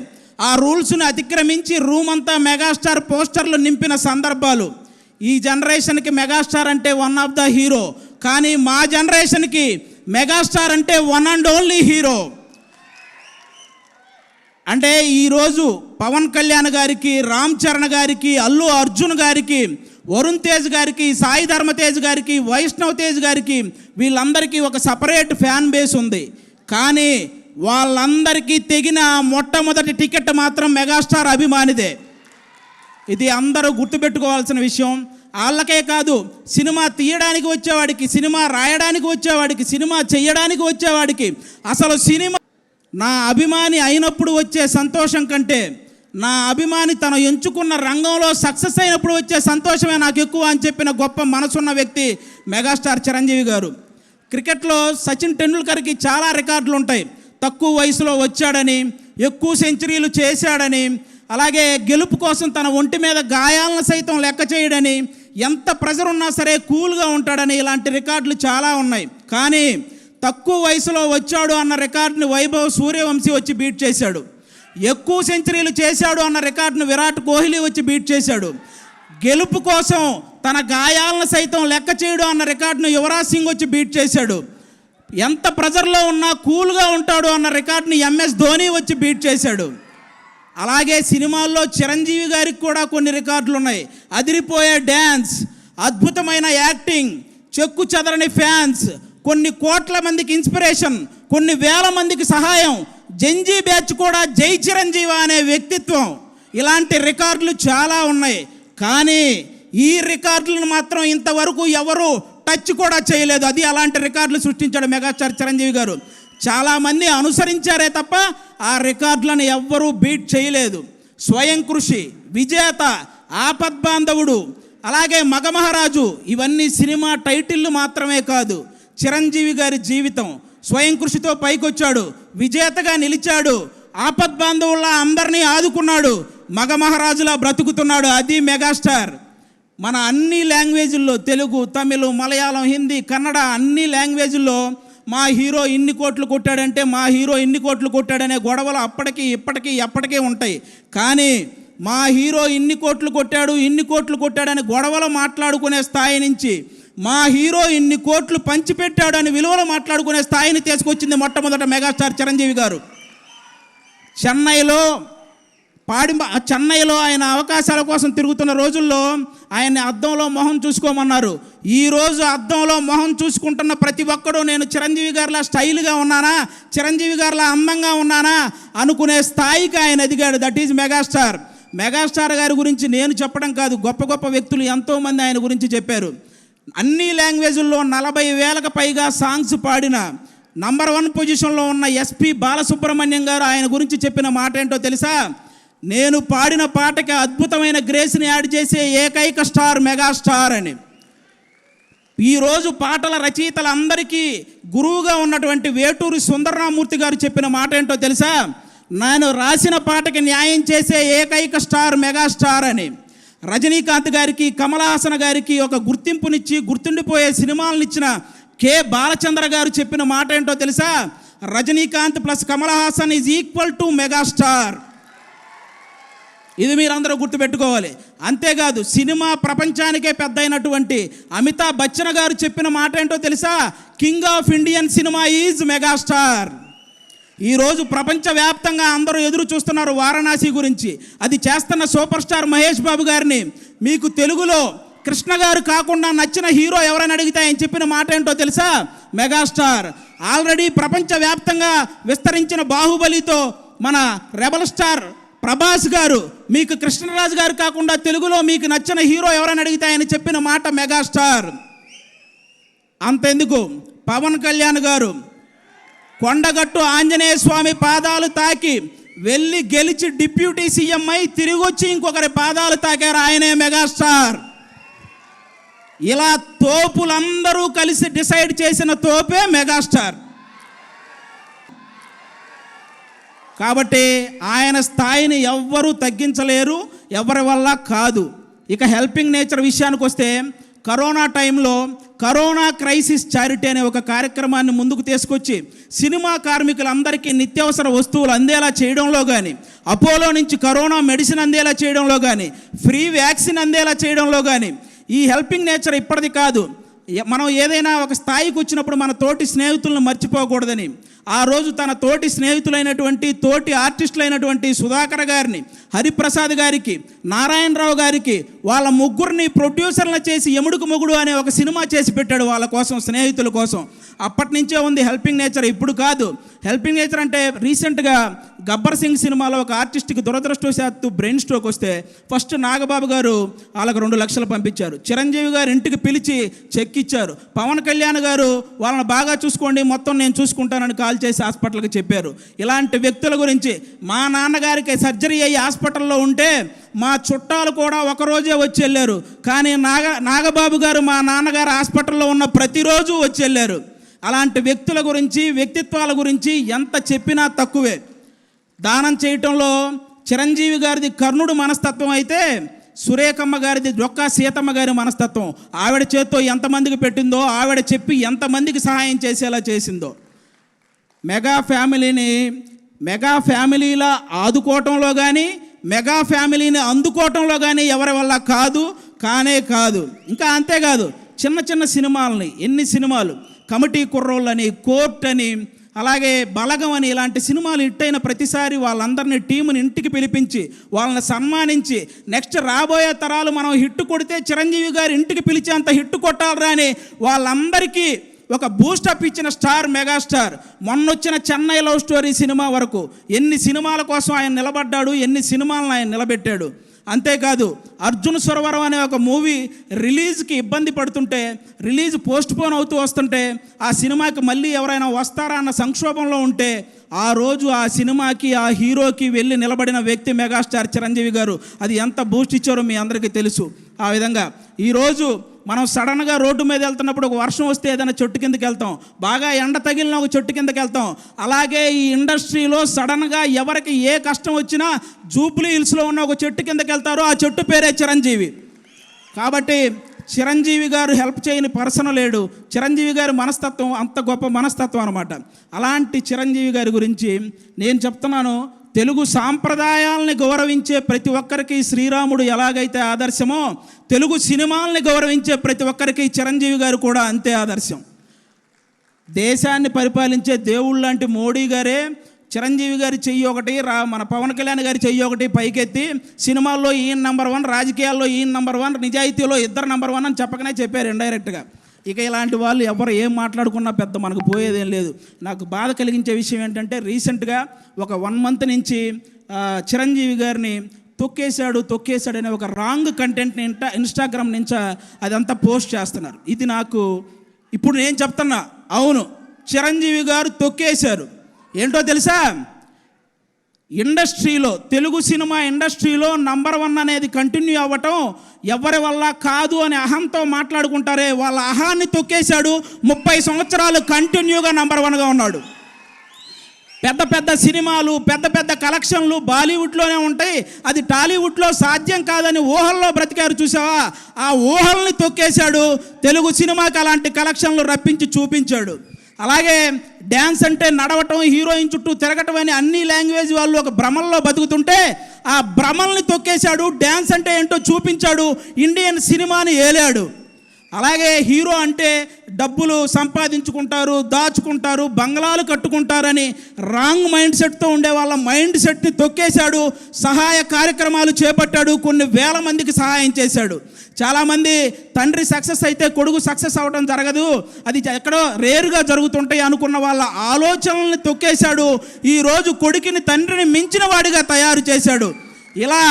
ఆ రూల్స్ని అతిక్రమించి రూమ్ అంతా మెగాస్టార్ పోస్టర్లు నింపిన సందర్భాలు. ఈ జనరేషన్కి మెగాస్టార్ అంటే వన్ ఆఫ్ ద హీరో, కానీ మా జనరేషన్కి మెగాస్టార్ అంటే వన్ అండ్ ఓన్లీ హీరో. అంటే ఈరోజు పవన్ కళ్యాణ్ గారికి, రామ్ చరణ్ గారికి, అల్లు అర్జున్ గారికి, వరుణ్ తేజ్ గారికి, సాయి ధర్మ తేజ్ గారికి, వైష్ణవ్ తేజ్ గారికి వీళ్ళందరికీ ఒక సపరేట్ ఫ్యాన్ బేస్ ఉంది. కానీ వాళ్ళందరికీ తెగిన మొట్టమొదటి టికెట్ మాత్రం మెగాస్టార్ అభిమానిదే. ఇది అందరూ గుర్తుపెట్టుకోవాల్సిన విషయం. వాళ్ళకే కాదు, సినిమా తీయడానికి వచ్చేవాడికి, సినిమా రాయడానికి వచ్చేవాడికి, సినిమా చేయడానికి వచ్చేవాడికి, అసలు సినిమా నా అభిమాని అయినప్పుడు వచ్చే సంతోషం కంటే నా అభిమాని తను ఎంచుకున్న రంగంలో సక్సెస్ అయినప్పుడు వచ్చే సంతోషమే నాకు ఎక్కువ అని చెప్పిన గొప్ప మనసున్న వ్యక్తి మెగాస్టార్ చిరంజీవి గారు. క్రికెట్లో సచిన్ టెండూల్కర్కి చాలా రికార్డులు ఉంటాయి. తక్కువ వయసులో వచ్చాడని, ఎక్కువ సెంచరీలు చేశాడని, అలాగే గెలుపు కోసం తన ఒంటి మీద గాయాలను సైతం లెక్క చేయడని, ఎంత ప్రెజర్ ఉన్నా సరే కూల్గా ఉంటాడని, ఇలాంటి రికార్డులు చాలా ఉన్నాయి. కానీ తక్కువ వయసులో వచ్చాడు అన్న రికార్డుని వైభవ్ సూర్యవంశీ వచ్చి బీట్ చేశాడు. ఎక్కువ సెంచరీలు చేశాడు అన్న రికార్డును విరాట్ కోహ్లీ వచ్చి బీట్ చేశాడు. గెలుపు కోసం తన గాయాలను సైతం లెక్క చేయడు అన్న రికార్డును యువరాజ్ సింగ్ వచ్చి బీట్ చేశాడు. ఎంత ప్రెజర్లో ఉన్నా కూల్గా ఉంటాడు అన్న రికార్డుని ఎంఎస్ ధోని వచ్చి బీట్ చేశాడు. అలాగే సినిమాల్లో చిరంజీవి గారికి కూడా కొన్ని రికార్డులు ఉన్నాయి. అదిరిపోయే డ్యాన్స్, అద్భుతమైన యాక్టింగ్, చెక్కు చెదరని ఫ్యాన్స్, కొన్ని కోట్ల మందికి ఇన్స్పిరేషన్, కొన్ని వేల మందికి సహాయం, జంజీ బ్యాచ్ కూడా జై చిరంజీవి అనే వ్యక్తిత్వం, ఇలాంటి రికార్డులు చాలా ఉన్నాయి. కానీ ఈ రికార్డులను మాత్రం ఇంతవరకు ఎవరు టచ్ కూడా చేయలేదు. అది అలాంటి రికార్డులు సృష్టించాడు మెగాస్టార్ చిరంజీవి గారు. చాలామంది అనుసరించారే తప్ప ఆ రికార్డులను ఎవ్వరూ బీట్ చేయలేదు. స్వయం కృషి, విజేత, ఆపద్బాంధవుడు, అలాగే మగమహారాజు, ఇవన్నీ సినిమా టైటిళ్ళు మాత్రమే కాదు. చిరంజీవి గారి జీవితం స్వయం కృషితో పైకొచ్చాడు, విజేతగా నిలిచాడు, ఆపద్బాంధవుల్లా అందరినీ ఆదుకున్నాడు, మగమహారాజులా బ్రతుకుతున్నాడు. అది మెగాస్టార్. మన అన్ని లాంగ్వేజ్ల్లో, తెలుగు, తమిళ, మలయాళం, హిందీ, కన్నడ, అన్ని లాంగ్వేజ్ల్లో మా హీరో ఇన్ని కోట్లు కొట్టాడంటే, మా హీరో ఇన్ని కోట్లు కొట్టాడనే గొడవలు అప్పటికి ఇప్పటికీ ఎప్పటికీ ఉంటాయి. కానీ మా హీరో ఇన్ని కోట్లు కొట్టాడు, ఇన్ని కోట్లు కొట్టాడని గొడవలు మాట్లాడుకునే స్థాయి నుంచి మా హీరో ఇన్ని కోట్లు పంచిపెట్టాడు అని విలువలు మాట్లాడుకునే స్థాయిని తీసుకొచ్చింది మొట్టమొదట మెగాస్టార్ చిరంజీవి గారు. చెన్నైలో ఆయన అవకాశాల కోసం తిరుగుతున్న రోజుల్లో ఆయన్ని అద్దంలో మొహం చూసుకోమన్నారు. ఈరోజు అద్దంలో మొహం చూసుకుంటున్న ప్రతి ఒక్కడూ నేను చిరంజీవి గారిలా స్టైల్గా ఉన్నానా, చిరంజీవి గారిలా అందంగా ఉన్నానా అనుకునే స్థాయికి ఆయన ఎదిగాడు. That is megastar. మెగాస్టార్ గారి గురించి నేను చెప్పడం కాదు, గొప్ప గొప్ప వ్యక్తులు ఎంతోమంది ఆయన గురించి చెప్పారు. అన్ని లాంగ్వేజ్ల్లో 40,000కు పైగా సాంగ్స్ పాడిన నంబర్ 1 పొజిషన్లో ఉన్న ఎస్పి బాలసుబ్రహ్మణ్యం గారు ఆయన గురించి చెప్పిన మాట ఏంటో తెలుసా? నేను పాడిన పాటకి అద్భుతమైన గ్రేస్ని యాడ్ చేసే ఏకైక స్టార్ మెగాస్టార్ అని. ఈరోజు పాటల రచయితలందరికీ గురువుగా ఉన్నటువంటి వేటూరి సుందరరామూర్తి గారు చెప్పిన మాట ఏంటో తెలుసా? నేను రాసిన పాటకి న్యాయం చేసే ఏకైక స్టార్ మెగాస్టార్ అని. రజనీకాంత్ గారికి, కమల్ హాసన్ గారికి ఒక గుర్తింపునిచ్చి గుర్తుండిపోయే సినిమాలనిచ్చిన కె బాలచంద్ర గారు చెప్పిన మాట ఏంటో తెలుసా? Rajinikanth plus Kamal Haasan is equal to megastar. ఇది మీరందరూ గుర్తుపెట్టుకోవాలి. అంతేకాదు సినిమా ప్రపంచానికే పెద్ద అయినటువంటి అమితాబ్ బచ్చన్ గారు చెప్పిన మాట ఏంటో తెలుసా? King of Indian cinema is megastar. ఈరోజు ప్రపంచవ్యాప్తంగా అందరూ ఎదురు చూస్తున్నారు వారణాసి గురించి. అది చేస్తున్న సూపర్ స్టార్ మహేష్ బాబు గారిని. మీకు తెలుగులో కృష్ణ గారు కాకుండా నచ్చిన హీరో ఎవరైనా అడిగితే ఆయన చెప్పిన మాట ఏంటో తెలుసా? మెగాస్టార్. ఆల్రెడీ ప్రపంచవ్యాప్తంగా విస్తరించిన బాహుబలితో మన రెబల్ స్టార్ ప్రభాస్ గారు మీకు కృష్ణరాజు గారు కాకుండా తెలుగులో మీకు నచ్చిన హీరో ఎవరైనా అడిగితే ఆయన చెప్పిన మాట మెగాస్టార్. అంతెందుకు, పవన్ కళ్యాణ్ గారు కొండగట్టు ఆంజనేయ స్వామి పాదాలు తాకి వెళ్ళి గెలిచి డిప్యూటీ సీఎం అయి తిరిగి వచ్చి ఇంకొకరి పాదాలు తాకారు, ఆయనే మెగాస్టార్. ఇలా తోపులందరూ కలిసి డిసైడ్ చేసిన తోపే మెగాస్టార్. కాబట్టి ఆయన స్థాయిని ఎవ్వరూ తగ్గించలేరు, ఎవరి వల్ల కాదు. ఇక హెల్పింగ్ నేచర్ విషయానికి వస్తే కరోనా టైంలో కరోనా క్రైసిస్ చారిటీ అనే ఒక కార్యక్రమాన్ని ముందుకు తీసుకొచ్చి సినిమా కార్మికులందరికీ నిత్యావసర వస్తువులు అందేలా చేయడంలో కానీ, అపోలో నుంచి కరోనా మెడిసిన్ అందేలా చేయడంలో కానీ, ఫ్రీ వ్యాక్సిన్ అందేలా చేయడంలో కానీ, ఈ హెల్పింగ్ నేచర్ ఇప్పటిది కాదు. మనం ఏదైనా ఒక స్థాయికి వచ్చినప్పుడు మన తోటి స్నేహితులను మర్చిపోకూడదని ఆ రోజు తన తోటి స్నేహితులైనటువంటి తోటి ఆర్టిస్టులైనటువంటి సుధాకర్ గారిని, హరిప్రసాద్ గారికి, నారాయణరావు గారికి వాళ్ళ ముగ్గురిని ప్రొడ్యూసర్లు చేసి ఎముడుకు మొగుడు అనే ఒక సినిమా చేసి పెట్టాడు వాళ్ళ కోసం, స్నేహితుల కోసం. అప్పటి నుంచే ఉంది హెల్పింగ్ నేచర్, ఇప్పుడు కాదు. హెల్పింగ్ నేచర్ అంటే రీసెంట్గా గబ్బర్ సింగ్ సినిమాలో ఒక ఆర్టిస్ట్కి దురదృష్టవశాత్తు బ్రెయిన్ స్ట్రోక్ వస్తే ఫస్ట్ నాగబాబు గారు వాళ్ళకు 2 లక్షలు పంపించారు. చిరంజీవి గారు ఇంటికి పిలిచి చెక్ ఇచ్చారు. పవన్ కళ్యాణ్ గారు వాళ్ళని బాగా చూసుకోండి, మొత్తం నేను చూసుకుంటానని కాల్ చేసి హాస్పిటల్కి చెప్పారు. ఇలాంటి వ్యక్తుల గురించి మా నాన్నగారికి సర్జరీ అయ్యి హాస్పిటల్లో ఉంటే మా చుట్టాలు కూడా ఒకరోజే వచ్చి వెళ్ళారు. కానీ నాగబాబు గారు మా నాన్నగారు హాస్పిటల్లో ఉన్న ప్రతిరోజు వచ్చి వెళ్ళారు. అలాంటి వ్యక్తుల గురించి, వ్యక్తిత్వాల గురించి ఎంత చెప్పినా తక్కువే. దానం చేయటంలో చిరంజీవి గారిది కర్ణుడు మనస్తత్వం అయితే సురేఖమ్మ గారిది డొక్కా సీతమ్మ గారి మనస్తత్వం. ఆవిడ చేత్తో ఎంతమందికి పెట్టిందో, ఆవిడ చెప్పి ఎంతమందికి సహాయం చేసేలా చేసిందో. మెగా ఫ్యామిలీలా ఆదుకోవటంలో కానీ, మెగా ఫ్యామిలీని అందుకోవటంలో కానీ ఎవరి వల్ల కాదు. ఇంకా అంతేకాదు, చిన్న చిన్న సినిమాలని, ఎన్ని సినిమాలు, కమిటీ కుర్రోళ్ళని, కోర్ట్ అని, అలాగే బలగం అని, ఇలాంటి సినిమాలు హిట్ అయిన ప్రతిసారి వాళ్ళందరినీ టీముని ఇంటికి పిలిపించి వాళ్ళని సన్మానించి నెక్స్ట్ రాబోయే తరాలు మనం హిట్ కొడితే చిరంజీవి గారు ఇంటికి పిలిచేంత హిట్ కొట్టాలరా అని వాళ్ళందరికీ ఒక బూస్టప్ ఇచ్చిన స్టార్, మెగాస్టార్. మొన్నొచ్చిన చెన్నై లవ్ స్టోరీ సినిమా వరకు ఎన్ని సినిమాల కోసం ఆయన నిలబడ్డాడు, ఎన్ని సినిమాలను ఆయన నిలబెట్టాడు. అంతేకాదు, అర్జున్ సురవరం అనే ఒక మూవీ రిలీజ్కి ఇబ్బంది పడుతుంటే, రిలీజ్ పోస్ట్పోన్ అవుతూ వస్తుంటే ఆ సినిమాకి మళ్ళీ ఎవరైనా వస్తారా అన్న సంక్షోభంలో ఉంటే ఆ రోజు ఆ సినిమాకి, ఆ హీరోకి వెళ్ళి నిలబడిన వ్యక్తి మెగాస్టార్ చిరంజీవి గారు. అది ఎంత బూస్ట్ ఇచ్చారో మీ అందరికీ తెలుసు. ఆ విధంగా ఈరోజు మనం సడన్గా రోడ్డు మీద వెళ్తున్నప్పుడు ఒక వర్షం వస్తే ఏదైనా చెట్టు కిందకి వెళ్తాం, బాగా ఎండ తగిలిన ఒక చెట్టు కిందకి వెళ్తాం. అలాగే ఈ ఇండస్ట్రీలో సడన్గా ఎవరికి ఏ కష్టం వచ్చినా జూబ్లీ హిల్స్లో ఉన్న ఒక చెట్టు కిందకి వెళ్తారో ఆ చెట్టు పేరే చిరంజీవి. కాబట్టి చిరంజీవి గారు హెల్ప్ చేయని పర్సన్ లేడు. చిరంజీవి గారి మనస్తత్వం అంత గొప్ప మనస్తత్వం అనమాట. అలాంటి చిరంజీవి గారి గురించి నేను చెప్తున్నాను. తెలుగు సాంప్రదాయాలని గౌరవించే ప్రతి ఒక్కరికి శ్రీరాముడు ఎలాగైతే ఆదర్శమో, తెలుగు సినిమాలని గౌరవించే ప్రతి ఒక్కరికి చిరంజీవి గారు కూడా అంతే ఆదర్శం. దేశాన్ని పరిపాలించే దేవుళ్ళు లాంటి మోడీ గారే చిరంజీవి గారి చెయ్యి ఒకటి, మన పవన్ కళ్యాణ్ గారి చెయ్యి ఒకటి పైకెత్తి సినిమాల్లో ఈయన నెంబర్ 1, రాజకీయాల్లో ఈయన నెంబర్ 1, నిజాయితీలో ఇద్దరు నెంబర్ 1 అని చెప్పకనే చెప్పారు ఇండైరెక్ట్గా. ఇక ఇలాంటి వాళ్ళు ఎవరు ఏం మాట్లాడుకున్నా పెద్ద మనకు పోయేదేం లేదు. నాకు బాధ కలిగించే విషయం ఏంటంటే రీసెంట్గా ఒక 1 మంత్ నుంచి చిరంజీవి గారిని తొక్కేశాడు అనే ఒక రాంగ్ కంటెంట్ని ఇన్స్టాగ్రామ్ నుంచి అదంతా పోస్ట్ చేస్తున్నారు. ఇది నాకు ఇప్పుడు నేను చెప్తున్నా, అవును చిరంజీవి గారు తొక్కేశారు. ఏంటో తెలుసా, ఇండస్ట్రీలో, తెలుగు సినిమా ఇండస్ట్రీలో నంబర్ 1 అనేది కంటిన్యూ అవ్వటం ఎవరి వల్ల కాదు అని అహంతో మాట్లాడుకుంటారే, వాళ్ళ అహాన్ని తొక్కేశాడు. 30 సంవత్సరాలు కంటిన్యూగా నంబర్ 1గా ఉన్నాడు. పెద్ద పెద్ద సినిమాలు, పెద్ద పెద్ద కలెక్షన్లు బాలీవుడ్లోనే ఉంటాయి, అది టాలీవుడ్లో సాధ్యం కాదని ఊహల్లో బ్రతికారు చూసావా, ఆ ఊహల్ని తొక్కేశాడు. తెలుగు సినిమాకి అలాంటి కలెక్షన్లు రప్పించి చూపించాడు. అలాగే డ్యాన్స్ అంటే నడవటం, హీరోయిన్ చుట్టూ తిరగటం అని అన్ని లాంగ్వేజ్ వాళ్ళు ఒక భ్రమల్లో బతుకుతుంటే ఆ భ్రమల్ని తొక్కేశాడు. డ్యాన్స్ అంటే ఏంటో చూపించాడు, ఇండియన్ సినిమాని ఏలాడు. అలాగే హీరో అంటే డబ్బులు సంపాదించుకుంటారు, దాచుకుంటారు, బంగ్లాలు కట్టుకుంటారని రాంగ్ మైండ్ సెట్తో ఉండే వాళ్ళ మైండ్ సెట్ని తొక్కేశాడు. సహాయ కార్యక్రమాలు చేపట్టాడు, కొన్ని వేల మందికి సహాయం చేశాడు. చాలామంది తండ్రి సక్సెస్ అయితే కొడుకు సక్సెస్ అవ్వడం జరగదు, అది ఎక్కడో రేరుగా జరుగుతుంటాయి అనుకున్న వాళ్ళ ఆలోచనల్ని తొక్కేశాడు. ఈరోజు కొడుకుని తండ్రిని మించిన వాడిగా తయారు చేశాడు. ఇలా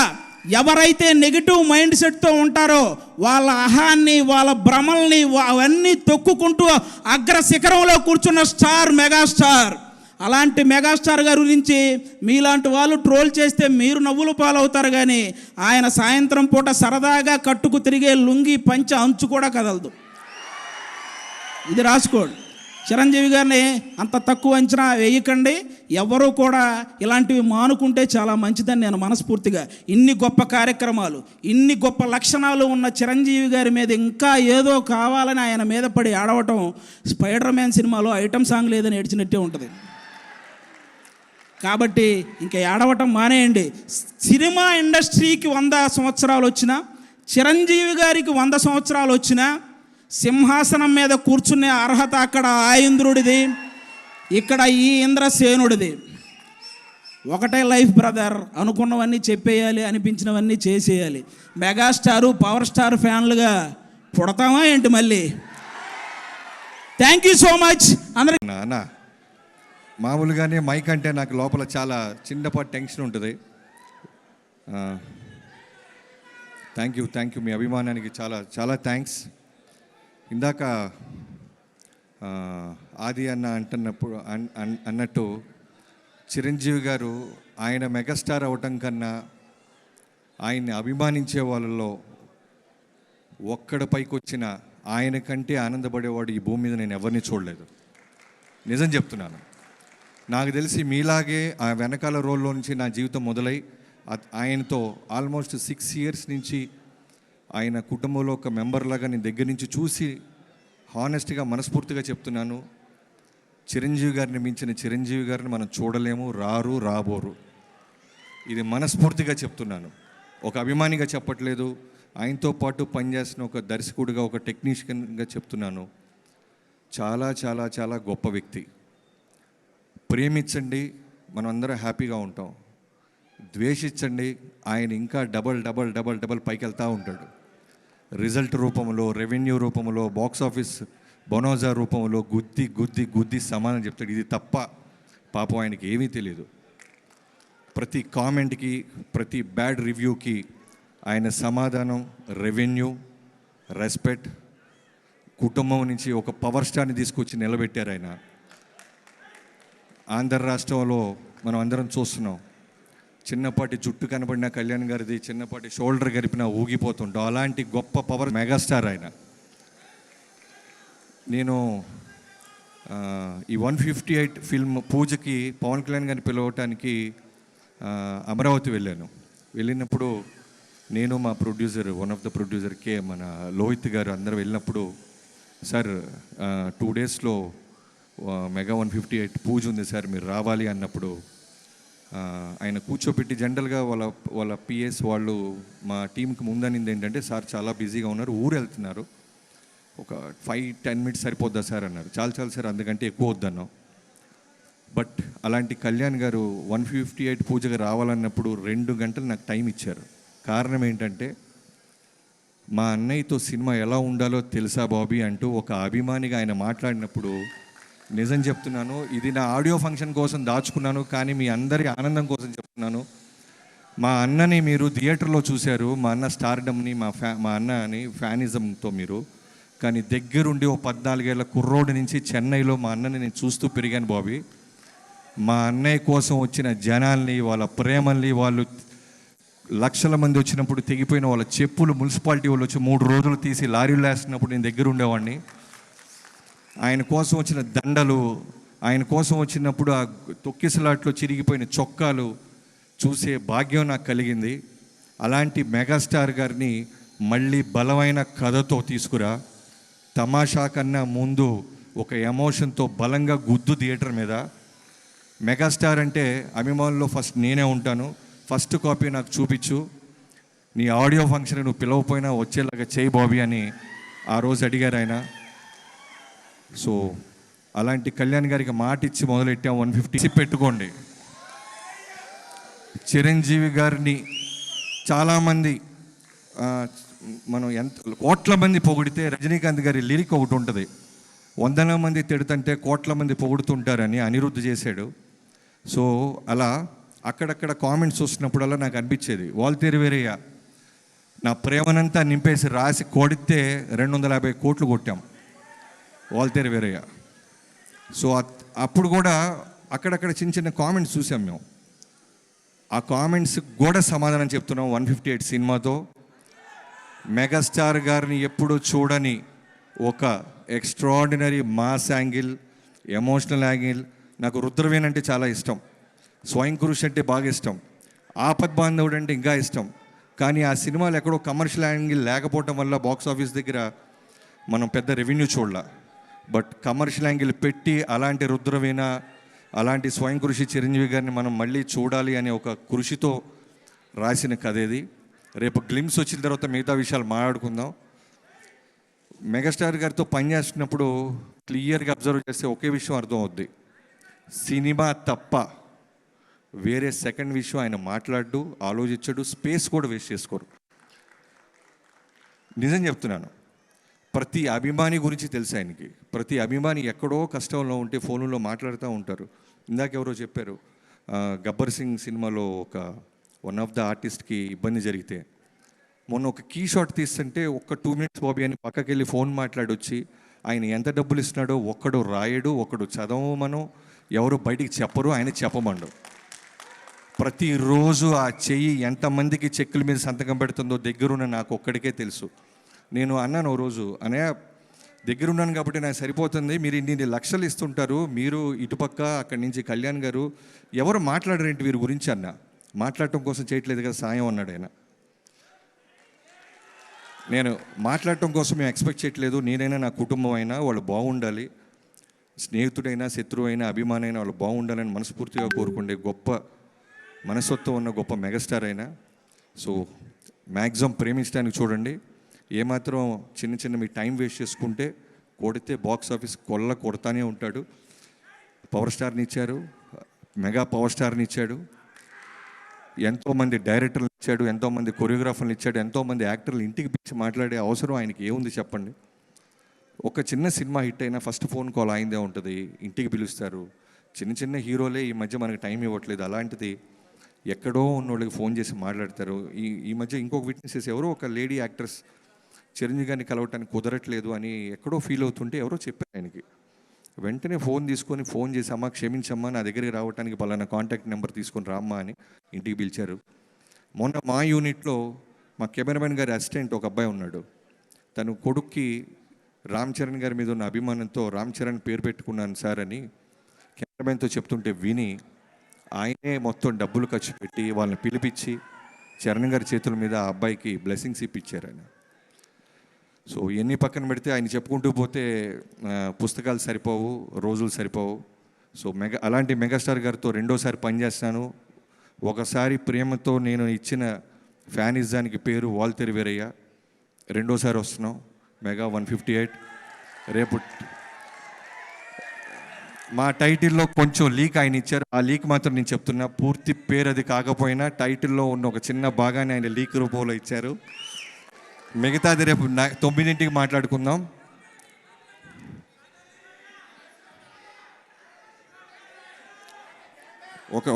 ఎవరైతే నెగిటివ్ మైండ్ సెట్తో ఉంటారో వాళ్ళ అహాన్ని, వాళ్ళ భ్రమల్ని అవన్నీ తొక్కుకుంటూ అగ్ర శిఖరంలో కూర్చున్న స్టార్, మెగాస్టార్. అలాంటి మెగాస్టార్ గారి గురించి మీలాంటి వాళ్ళు ట్రోల్ చేస్తే మీరు నవ్వులు పాలవుతారు, కానీ ఆయన సాయంత్రం పూట సరదాగా కట్టుకు తిరిగే లుంగి పంచ అంచు కూడా కదలదు. ఇది రాసుకోండి. చిరంజీవి గారిని అంత తక్కువ అంచనా వేయకండి. ఎవరు కూడా ఇలాంటివి మానుకుంటే చాలా మంచిదని నేను మనస్ఫూర్తిగా, ఇన్ని గొప్ప కార్యక్రమాలు, ఇన్ని గొప్ప లక్షణాలు ఉన్న చిరంజీవి గారి మీద ఇంకా ఏదో కావాలని ఆయన మీద పడి ఆడవటం స్పైడర్ మ్యాన్ సినిమాలో ఐటమ్ సాంగ్ లేదని ఏడ్చినట్టే ఉంటుంది. కాబట్టి ఇంకా ఏడవటం మానేయండి. సినిమా ఇండస్ట్రీకి 100 సంవత్సరాలు వచ్చినా, చిరంజీవి గారికి 100 సంవత్సరాలు వచ్చినా సింహాసనం మీద కూర్చునే అర్హత అక్కడ ఆ ఇంద్రుడిది, ఇక్కడ ఈ ఇంద్రసేనుడిది. ఒకటే లైఫ్ బ్రదర్, అనుకున్నవన్నీ చెప్పేయాలి, అనిపించినవన్నీ చేసేయాలి. మెగాస్టారు పవర్ స్టార్ ఫ్యాన్లుగా పుడతామా ఏంటి మళ్ళీ? థ్యాంక్ యూ సో మచ్ అందరికి. అన్న మామూలుగానే మైక్ అంటే నాకు లోపల చాలా చిన్నపాటి టెన్షన్ ఉంటుంది. థ్యాంక్ యూ మీ అభిమానానికి చాలా చాలా థ్యాంక్స్. ఇందాక ఆది అన్న అన్నట్టు చిరంజీవి గారు ఆయన మెగాస్టార్ అవటం కన్నా ఆయన్ని అభిమానించే వాళ్ళలో ఒక్కడ పైకి వచ్చిన ఆయన కంటే ఆనందపడేవాడు ఈ భూమి మీద నేను ఎవరిని చూడలేదు. నిజం చెప్తున్నాను. నాకు తెలిసి మీలాగే ఆ వెనకాల రోల్లో నుంచి నా జీవితం మొదలై ఆయనతో ఆల్మోస్ట్ 6 years నుంచి ఆయన కుటుంబంలో ఒక మెంబర్లాగా నేను దగ్గర నుంచి చూసి హానెస్ట్గా మనస్ఫూర్తిగా చెప్తున్నాను, చిరంజీవి గారిని మించిన చిరంజీవి గారిని మనం చూడలేము, రాబోరు. ఇది మనస్ఫూర్తిగా చెప్తున్నాను, ఒక అభిమానిగా చెప్పట్లేదు. ఆయనతో పాటు పనిచేసిన ఒక దర్శకుడిగా, ఒక టెక్నీషియన్గా చెప్తున్నాను. చాలా చాలా చాలా గొప్ప వ్యక్తి. ప్రేమించండి, మనం అందరం హ్యాపీగా ఉంటాం. ద్వేషించండి, ఆయన ఇంకా డబల్ పైకి వెళ్తూ ఉంటాడు. రిజల్ట్ రూపంలో, రెవెన్యూ రూపంలో, బాక్స్ ఆఫీస్ బొనోజా రూపంలో గుద్ది సమానం చెప్తాడు. ఇది తప్ప పాపం ఆయనకి ఏమీ తెలియదు. ప్రతి కామెంట్కి, ప్రతి బ్యాడ్ రివ్యూకి ఆయన సమాధానం రెవెన్యూ, రెస్పెక్ట్, కుటుంబం నుంచి ఒక పవర్ స్టార్ని తీసుకొచ్చి నిలబెట్టారు ఆయన. ఆంధ్ర రాష్ట్రంలో మనం అందరం చూస్తున్నాం, చిన్నపాటి జుట్టు కనబడిన కళ్యాణ్ గారిది, చిన్నపాటి షోల్డర్ గరిపినా ఊగిపోతుంటాం. అలాంటి గొప్ప పవర్ మెగాస్టార్ ఆయన. నేను ఈ 158 ఫిల్మ్ పూజకి పవన్ కళ్యాణ్ గారిని పిలవటానికి అమరావతి వెళ్ళినప్పుడు నేను మా producer, one of the producer మన లోహిత్ గారు అందరూ వెళ్ళినప్పుడు, సార్ 2 daysలో మెగా 158 పూజ ఉంది సార్, మీరు రావాలి అన్నప్పుడు ఆయన కూర్చోపెట్టి జనరల్గా వాళ్ళ పిఎస్ వాళ్ళు మా టీంకి ముందనింది ఏంటంటే, సార్ చాలా బిజీగా ఉన్నారు, ఊరు వెళ్తున్నారు, ఒక 5-10 minutes సరిపోద్దా సార్ అన్నారు. చాలు సార్, అందుకంటే ఎక్కువ వద్దన్నాం. బట్ అలాంటి కళ్యాణ్ గారు 158 పూజగా రావాలన్నప్పుడు 2 గంటలు నాకు టైం ఇచ్చారు. కారణం ఏంటంటే, మా అన్నయ్యతో సినిమా ఎలా ఉండాలో తెలుసా బాబీ అంటూ ఒక అభిమానిగా ఆయన మాట్లాడినప్పుడు, నిజం చెప్తున్నాను, ఇది నా ఆడియో ఫంక్షన్ కోసం దాచుకున్నాను, కానీ మీ అందరి ఆనందం కోసం చెప్తున్నాను. మా అన్నని మీరు థియేటర్లో చూశారు, మా అన్న స్టార్డమ్ని, మా అన్నని ఫ్యానిజంతో మీరు, కానీ దగ్గరుండి ఓ 14 ఏళ్ల కుర్రోడి నుంచి చెన్నైలో మా అన్నని నేను చూస్తూ పెరిగాను బాబీ. మా అన్నయ్య కోసం వచ్చిన జనాల్ని, వాళ్ళ ప్రేమల్ని, వాళ్ళు లక్షల మంది వచ్చినప్పుడు తెగిపోయిన వాళ్ళ చెప్పులు మున్సిపాలిటీ వాళ్ళు వచ్చి 3 రోజులు తీసి లారీలు వేస్తున్నప్పుడు నేను దగ్గర ఉండేవాడిని. ఆయన కోసం వచ్చిన దండలు, ఆయన కోసం వచ్చినప్పుడు ఆ తొక్కిసలాట్లో చిరిగిపోయిన చొక్కాలు చూసే భాగ్యం నాకు కలిగింది. అలాంటి మెగాస్టార్ గారిని మళ్ళీ బలమైన కథతో తీసుకురా, తమాషా కన్నా ముందు ఒక ఎమోషన్తో బలంగా గుద్దు థియేటర్ మీద. మెగాస్టార్ అంటే అభిమానుల్లో ఫస్ట్ నేనే ఉంటాను, ఫస్ట్ కాపీ నాకు చూపించు, నీ ఆడియో ఫంక్షన్ నువ్వు పిలవపోయినా వచ్చేలాగా చేయి బాబీ అని ఆ రోజు అడిగారు ఆయన. సో అలాంటి కళ్యాణ్ గారికి మాట ఇచ్చి మొదలెట్టాం. 150 పెట్టుకోండి. చిరంజీవి గారిని చాలామంది మనం కోట్ల మంది పొగిడితే, రజనీకాంత్ గారి లిరిక్ ఒకటి ఉంటుంది, 100ల మంది తిడుతుంటే కోట్ల మంది పొగుడుతుంటారని అనిరుద్ధ్ చేశాడు. సో అలా అక్కడక్కడ కామెంట్స్ వస్తున్నప్పుడల్లా నాకు అనిపించేది, వాల్తేరు వేరయ్య నా ప్రేమనంతా నింపేసి రాసి కొడితే 250 కోట్లు కొట్టాం వాల్తేరు వేరయ్య. సో అప్పుడు కూడా అక్కడక్కడ చిన్న చిన్న కామెంట్స్ చూసాం మేము. ఆ కామెంట్స్ కూడా సమాధానం చెప్తున్నాం. 158 సినిమాతో మెగాస్టార్ గారిని ఎప్పుడు చూడని ఒక extraordinary mass angle, emotional angle. నాకు రుద్రవీణ అంటే చాలా ఇష్టం, స్వయం కృషి అంటే బాగా ఇష్టం, ఆపద్ బాంధవుడు అంటే ఇంకా ఇష్టం. కానీ ఆ సినిమాలు ఎక్కడో కమర్షియల్ యాంగిల్ లేకపోవటం వల్ల బాక్స్ ఆఫీస్ దగ్గర మనం పెద్ద రెవెన్యూ చూడాల. బట్ కమర్షియల్ యాంగిల్ పెట్టి అలాంటి రుద్రవీణ, అలాంటి స్వయం కృషి చిరంజీవి గారిని మనం మళ్ళీ చూడాలి అనే ఒక కృషితో రాసిన కథ ఇది. రేపు గ్లిమ్స్ వచ్చిన తర్వాత మిగతా విషయాలు మాట్లాడుకుందాం. మెగాస్టార్ గారితో పనిచేస్తున్నప్పుడు క్లియర్గా అబ్జర్వ్ చేస్తే ఒకే విషయం అర్థం అవుద్ది, సినిమా తప్ప వేరే సెకండ్ విషయం ఆయన మాట్లాడు, ఆలోచించడు, స్పేస్ కూడా వేస్ట్ చేసుకోరు. నిజం చెప్తున్నాను, ప్రతి అభిమాని గురించి తెలుసు ఆయనకి. ప్రతి అభిమాని ఎక్కడో కష్టంలో ఉంటే ఫోన్లో మాట్లాడుతూ ఉంటారు. ఇందాక ఎవరో చెప్పారు, గబ్బర్ సింగ్ సినిమాలో వన్ ఆఫ్ ద ఆర్టిస్ట్కి ఇబ్బంది జరిగితే మొన్న ఒక కీ షాట్ తీస్తుంటే ఒక్క 2 minutes బాబీ అని పక్కకి వెళ్ళి ఫోన్ మాట్లాడొచ్చి ఆయన ఎంత డబ్బులు ఇస్తున్నాడో ఒక్కడు రాయడు, ఒక్కడు చదవమను, ఎవరు బయటికి చెప్పరు, ఆయన చెప్పమండు. ప్రతిరోజు ఆ చెయ్యి ఎంతమందికి చెక్కుల మీద సంతకం పెడుతుందో దగ్గరున్న నాకు ఒక్కడికే తెలుసు. నేను అన్నాను ఓ రోజు, అన్నయ్య దగ్గరున్నాను కాబట్టి నాకు సరిపోతుంది, మీరు ఇన్ని లక్షలు ఇస్తుంటారు, మీరు ఇటుపక్క అక్కడి నుంచి కళ్యాణ్ గారు ఎవరు మాట్లాడరేంటి వీరి గురించి అన్న. మాట్లాడటం కోసం చేయట్లేదు కదా సాయం అన్నాడు ఆయన. నేను మాట్లాడటం కోసం మేము ఎక్స్పెక్ట్ చేయట్లేదు, నేనైనా నా కుటుంబం అయినా వాళ్ళు బాగుండాలి, స్నేహితుడైనా శత్రువైనా అభిమానైనా వాళ్ళు బాగుండాలని మనస్ఫూర్తిగా కోరుకుండే గొప్ప మనస్తత్వం ఉన్న గొప్ప మెగాస్టార్ అయినా. సో మ్యాక్సిమం ప్రేమించడానికి చూడండి. ఏమాత్రం చిన్న మీ టైం వేస్ట్ చేసుకుంటే కొడితే బాక్స్ ఆఫీస్ కొడతానే ఉంటాడు. పవర్ స్టార్ని ఇచ్చారు, మెగా పవర్ స్టార్ని ఇచ్చాడు, ఎంతోమంది డైరెక్టర్లు ఇచ్చాడు, ఎంతోమంది కొరియోగ్రాఫర్లు ఇచ్చాడు, ఎంతోమంది యాక్టర్లు ఇంటికి పిలిచి మాట్లాడే అవసరం ఆయనకి ఏముంది చెప్పండి. ఒక చిన్న సినిమా హిట్ అయినా ఫస్ట్ ఫోన్ కాల్ అయిందే ఉంటుంది, ఇంటికి పిలుస్తారు. చిన్న హీరోలే ఈ మధ్య మనకి టైం ఇవ్వట్లేదు, అలాంటిది ఎక్కడో ఉన్న వాళ్ళకి ఫోన్ చేసి మాట్లాడతారు. ఈ మధ్య ఇంకొక విట్నెసెస్ ఎవరో ఒక లేడీ యాక్ట్రెస్ చిరంజీవి గారిని కలవటానికి కుదరట్లేదు అని ఎక్కడో ఫీల్ అవుతుంటే ఎవరో చెప్పారు ఆయనకి. వెంటనే ఫోన్ చేసి అమ్మ క్షమించమ్మా, నా దగ్గరికి రావడానికి పలానా కాంటాక్ట్ నెంబర్ తీసుకొని రామ్మా అని ఇంటికి పిలిచారు. మొన్న మా యూనిట్లో మా కెమెరామెన్ గారి అసిస్టెంట్ ఒక అబ్బాయి ఉన్నాడు, తను కొడుక్కి రామ్ చరణ్ గారి మీద ఉన్న అభిమానంతో రామ్ చరణ్ పేరు పెట్టుకున్నాను సార్ అని కెమెరామెన్తో చెప్తుంటే విని ఆయనే మొత్తం డబ్బులు ఖర్చు పెట్టి వాళ్ళని పిలిపించి చరణ్ గారి చేతుల మీద ఆ అబ్బాయికి బ్లెస్సింగ్స్ ఇప్పించారు ఆయన. సో ఎన్ని పక్కన పెడితే ఆయన చెప్పుకుంటూ పోతే పుస్తకాలు సరిపోవు, రోజులు సరిపోవు. సో అలాంటి మెగాస్టార్ గారితో రెండోసారి పనిచేస్తాను. ఒకసారి ప్రేమతో నేను ఇచ్చిన ఫ్యానిజానికి పేరు వాల్తెరి వీరయ్య, రెండోసారి వస్తున్నాం మెగా 158. రేపు మా టైటిల్లో కొంచెం లీక్ ఆయన ఇచ్చారు, ఆ లీక్ మాత్రం నేను చెప్తున్నా, పూర్తి పేరు అది కాకపోయినా టైటిల్లో ఉన్న ఒక చిన్న భాగాన్ని ఆయన లీక్ రూపంలో ఇచ్చారు. మిగతాది రేపు 9 మాట్లాడుకుందాం. ఒకడు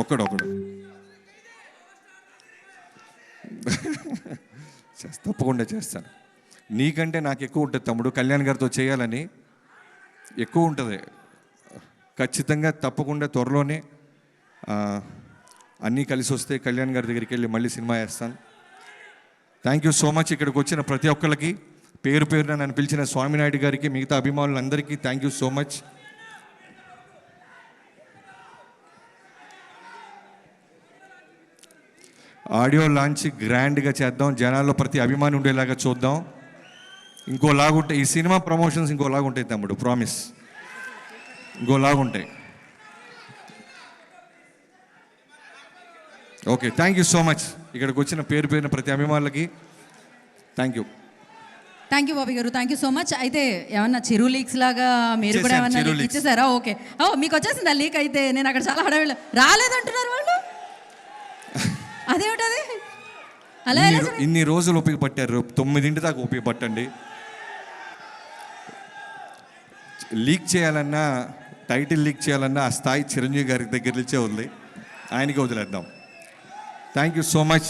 తప్పకుండా చేస్తాను. నీకంటే నాకు ఎక్కువ ఉంటుంది తమ్ముడు, కళ్యాణ్ గారితో చేయాలని ఎక్కువ ఉంటుంది. ఖచ్చితంగా తప్పకుండా త్వరలోనే అన్నీ కలిసి వస్తే కళ్యాణ్ గారి దగ్గరికి వెళ్ళి మళ్ళీ సినిమా వేస్తాను. Thank you so much. ఇక్కడికి వచ్చిన ప్రతి ఒక్కరికి పేరున నన్ను పిలిచిన స్వామినాయుడు గారికి, మిగతా అభిమానులందరికీ thank you so much. Audio launch గ్రాండ్గా చేద్దాం, జనాల్లో ప్రతి అభిమాని ఉండేలాగా చూద్దాం. ఇంకోలాగుంటాయి ఈ సినిమా ప్రమోషన్స్, ఇంకోలాగుంటాయి తమ్ముడు, ప్రామిస్, ఇంకోలాగుంటాయి. Okay, thank you so much. ఇక్కడికి వచ్చిన పేరున ప్రతి అభిమానులకి thank you. Thank you Bobby garu, thank you so much. అయితే ఏమన్నా చిరు లీక్స్ లాగా మీరు కూడా చేశాను, ఏమన్నా చిరు లీక్ leaks. ఇచ్చేసారా? ఓకే, మీకు వచ్చేసింది ఆ లీక్. అయితే నేను అక్కడ చాలా హడావిడి రాలేదంటున్నారు వాళ్ళు, అదేమిటది అలా ఎలా జరిగింది? ఇన్ని రోజులు ఓపిక పట్టారు, 9 దాకా ఓపిక పట్టండి. లీక్ చేయాలన్నా, టైటిల్ లీక్ చేయాలన్నా ఆ స్థాయి చిరంజీవి గారి దగ్గర నుంచే ఉంది, ఆయనకి వదిలేద్దాం. Thank you so much,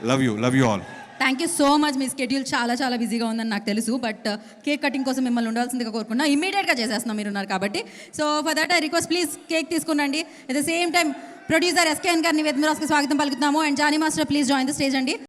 love you all. Thank you so much. Me schedule చాలా బిజీగా ఉందని నాకు తెలుసు, బట్ కేక్ కటింగ్ కోసం మిమ్మల్ని ఉండాల్సిందిగా కోరుకున్నా. ఇమీడియట్గా చేసేస్తున్నాం, మీరు ఉన్నారు కాబట్టి. So for that I request, please cake తీసుకునండి. At the same time producer SKN గారిని వేదిక మీద స్వాగతం పలుకుతున్నాము. And Jani master, please join the stage అండి.